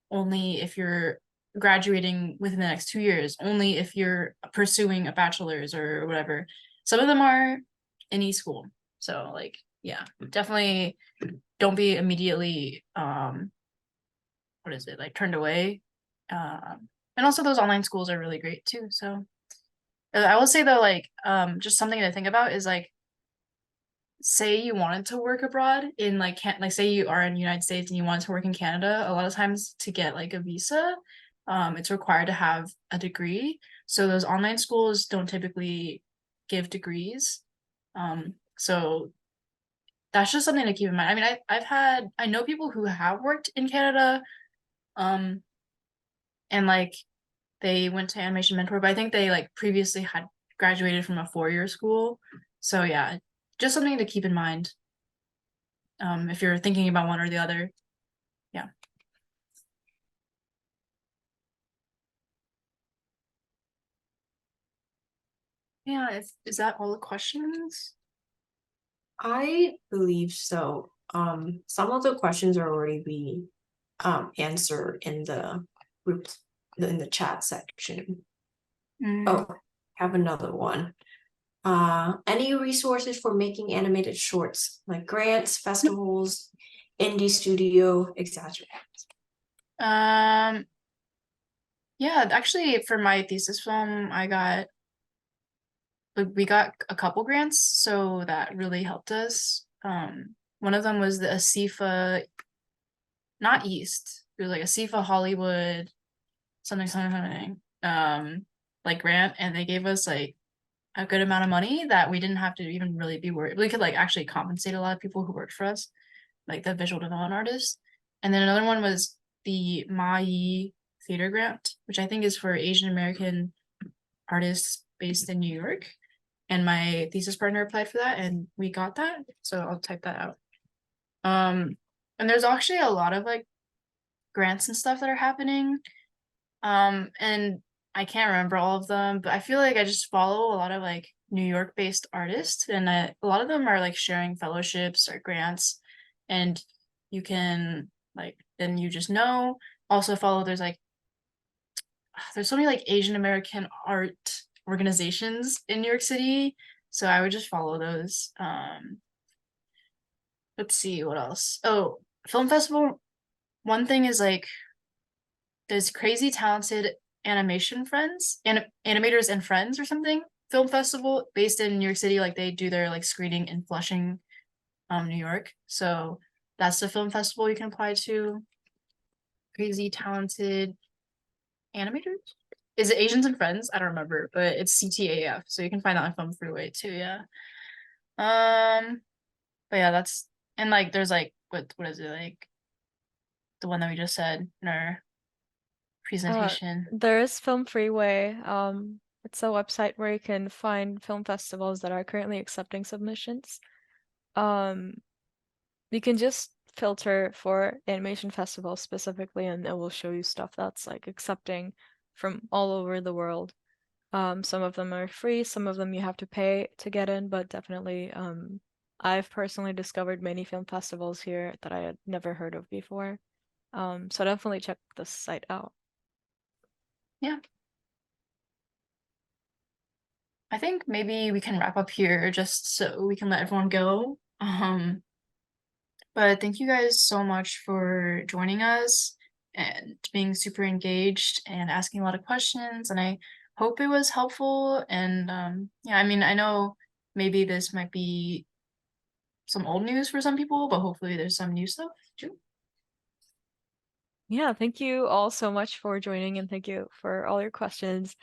only if you're graduating within the next 2 years, only if you're pursuing a bachelor's or whatever. Some of them are any school. So like, yeah, definitely don't be immediately what is it, like turned away. And also those online schools are really great too. So I will say though, like, just something to think about is like say you wanted to work abroad in like can like say you are in the United States and you wanted to work in Canada, a lot of times to get like a visa, it's required to have a degree. So those online schools don't typically give degrees. So that's just something to keep in mind. I mean, I know people who have worked in Canada, um, and like they went to animation mentor, but I think they like previously had graduated from a 4-year school. So yeah, just something to keep in mind. If you're thinking about one or the other. Yeah. Yeah, is that all the questions? I believe so. Some of the questions are already being answered in the group in the chat section. Mm. Oh, have another one. Any resources for making animated shorts, like grants, festivals, indie studio, etc. Um, yeah, actually for my thesis film, we got a couple grants, so that really helped us. One of them was the ASIFA, not East, it was like ASIFA Hollywood, something, like grant, and they gave us like a good amount of money that we didn't have to even really be worried. We could like actually compensate a lot of people who worked for us, like the visual development artists. And then another one was the Mai Theater Grant, which I think is for Asian American artists based in New York. And my thesis partner applied for that and we got that. So I'll type that out. And there's actually a lot of like grants and stuff that are happening. And I can't remember all of them, but I feel like I just follow a lot of like New York based artists, and a lot of them are like sharing fellowships or grants, and you can like then you just know. Also follow there's so many like Asian American art organizations in New York City, so I would just follow those. Let's see what else. Oh, film festival. One thing is like there's crazy talented animation friends and animators and friends or something film festival based in New York City. Like they do their like screening in Flushing, New York. So that's the film festival you can apply to. Crazy talented animators. Is it Asians and Friends? I don't remember, but it's CTAF, so you can find that on Film Freeway too. Yeah. But yeah, that's and like there's like what is it like the one that we just said in our presentation. There is Film Freeway. It's a website where you can find film festivals that are currently accepting submissions. Um, you can just filter for animation festivals specifically, and it will show you stuff that's like accepting from all over the world. Some of them are free, some of them you have to pay to get in, but definitely, I've personally discovered many film festivals here that I had never heard of before. So definitely check this site out. Yeah. I think maybe we can wrap up here just so we can let everyone go. But thank you guys so much for joining us and being super engaged and asking a lot of questions. And I hope it was helpful. And yeah, I mean, I know maybe this might be some old news for some people, but hopefully there's some new stuff too. Yeah, thank you all so much for joining and thank you for all your questions.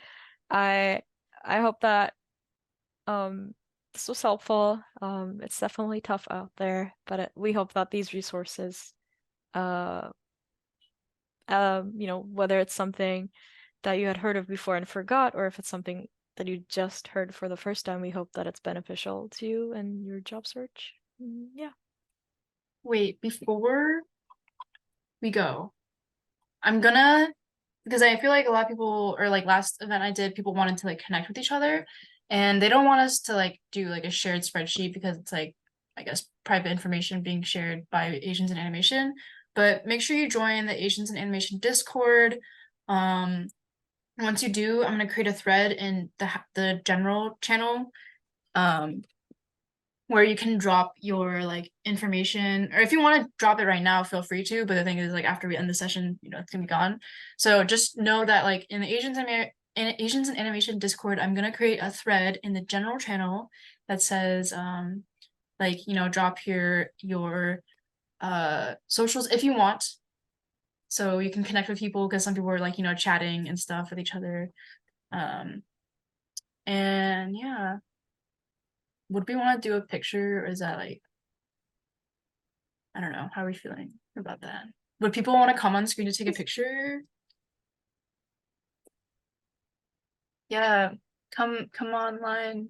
I I hope that this was helpful. It's definitely tough out there, but we hope that these resources, uh, whether it's something that you had heard of before and forgot, or if it's something that you just heard for the first time, we hope that it's beneficial to you and your job search. Yeah. Wait, before we go, I'm gonna, because I feel like a lot of people, or like last event I did, people wanted to like connect with each other, and they don't want us to like do like a shared spreadsheet because it's like, I guess, private information being shared by Asians in animation. But make sure you join the Asians in Animation Discord. Once you do, I'm gonna create a thread in the general channel, where you can drop your like information, or if you want to drop it right now, feel free to. But the thing is, like, after we end the session, it's gonna be gone. So just know that like in the Asians in Animation Discord, I'm gonna create a thread in the general channel that says like drop your socials if you want, so you can connect with people, because some people are like chatting and stuff with each other. And yeah, would we want to do a picture, or is that like, I don't know, how are we feeling about that? Would people want to come on screen to take a picture? Yeah, come online.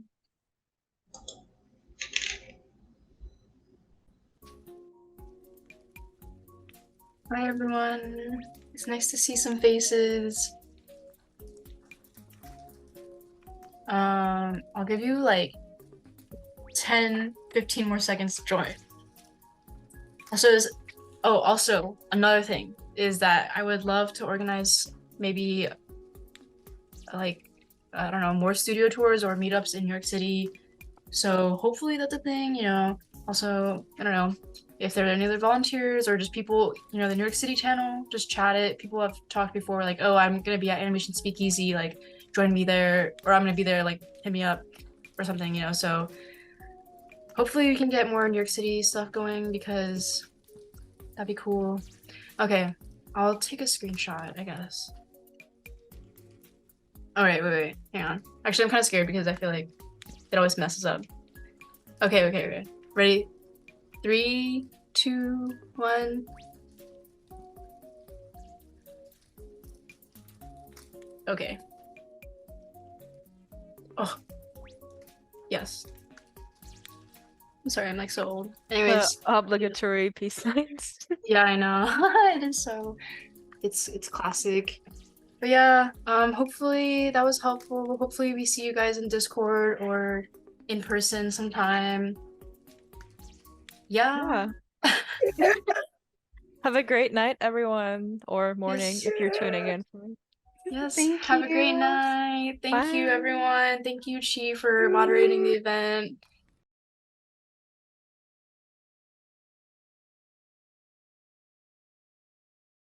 Hi everyone. It's nice to see some faces. I'll give you like 10-15 more seconds to join. Also another thing is that I would love to organize maybe like, I don't know, more studio tours or meetups in New York City. So hopefully that's a thing, Also, I don't know if there are any other volunteers or just people, the New York City channel, just chat it. People have talked before, like, oh, I'm gonna be at Animation Speakeasy, like, join me there, or I'm gonna be there, like, hit me up or something, So hopefully we can get more New York City stuff going, because that'd be cool. Okay, I'll take a screenshot, I guess. All right, wait, hang on. Actually, I'm kind of scared because I feel like it always messes up. Okay. Ready? 3, 2, 1. Okay. Oh, yes. I'm sorry, I'm like so old. Anyways, Obligatory peace signs. yeah, I know. It is so, it's classic. But yeah, hopefully that was helpful. Hopefully we see you guys in Discord or in person sometime. Yeah. Have a great night, everyone, or morning Yes. if you're tuning in. Yes. Thank Have a great you. night. Thank you, Bye. everyone. Thank you, Chi, for moderating the event.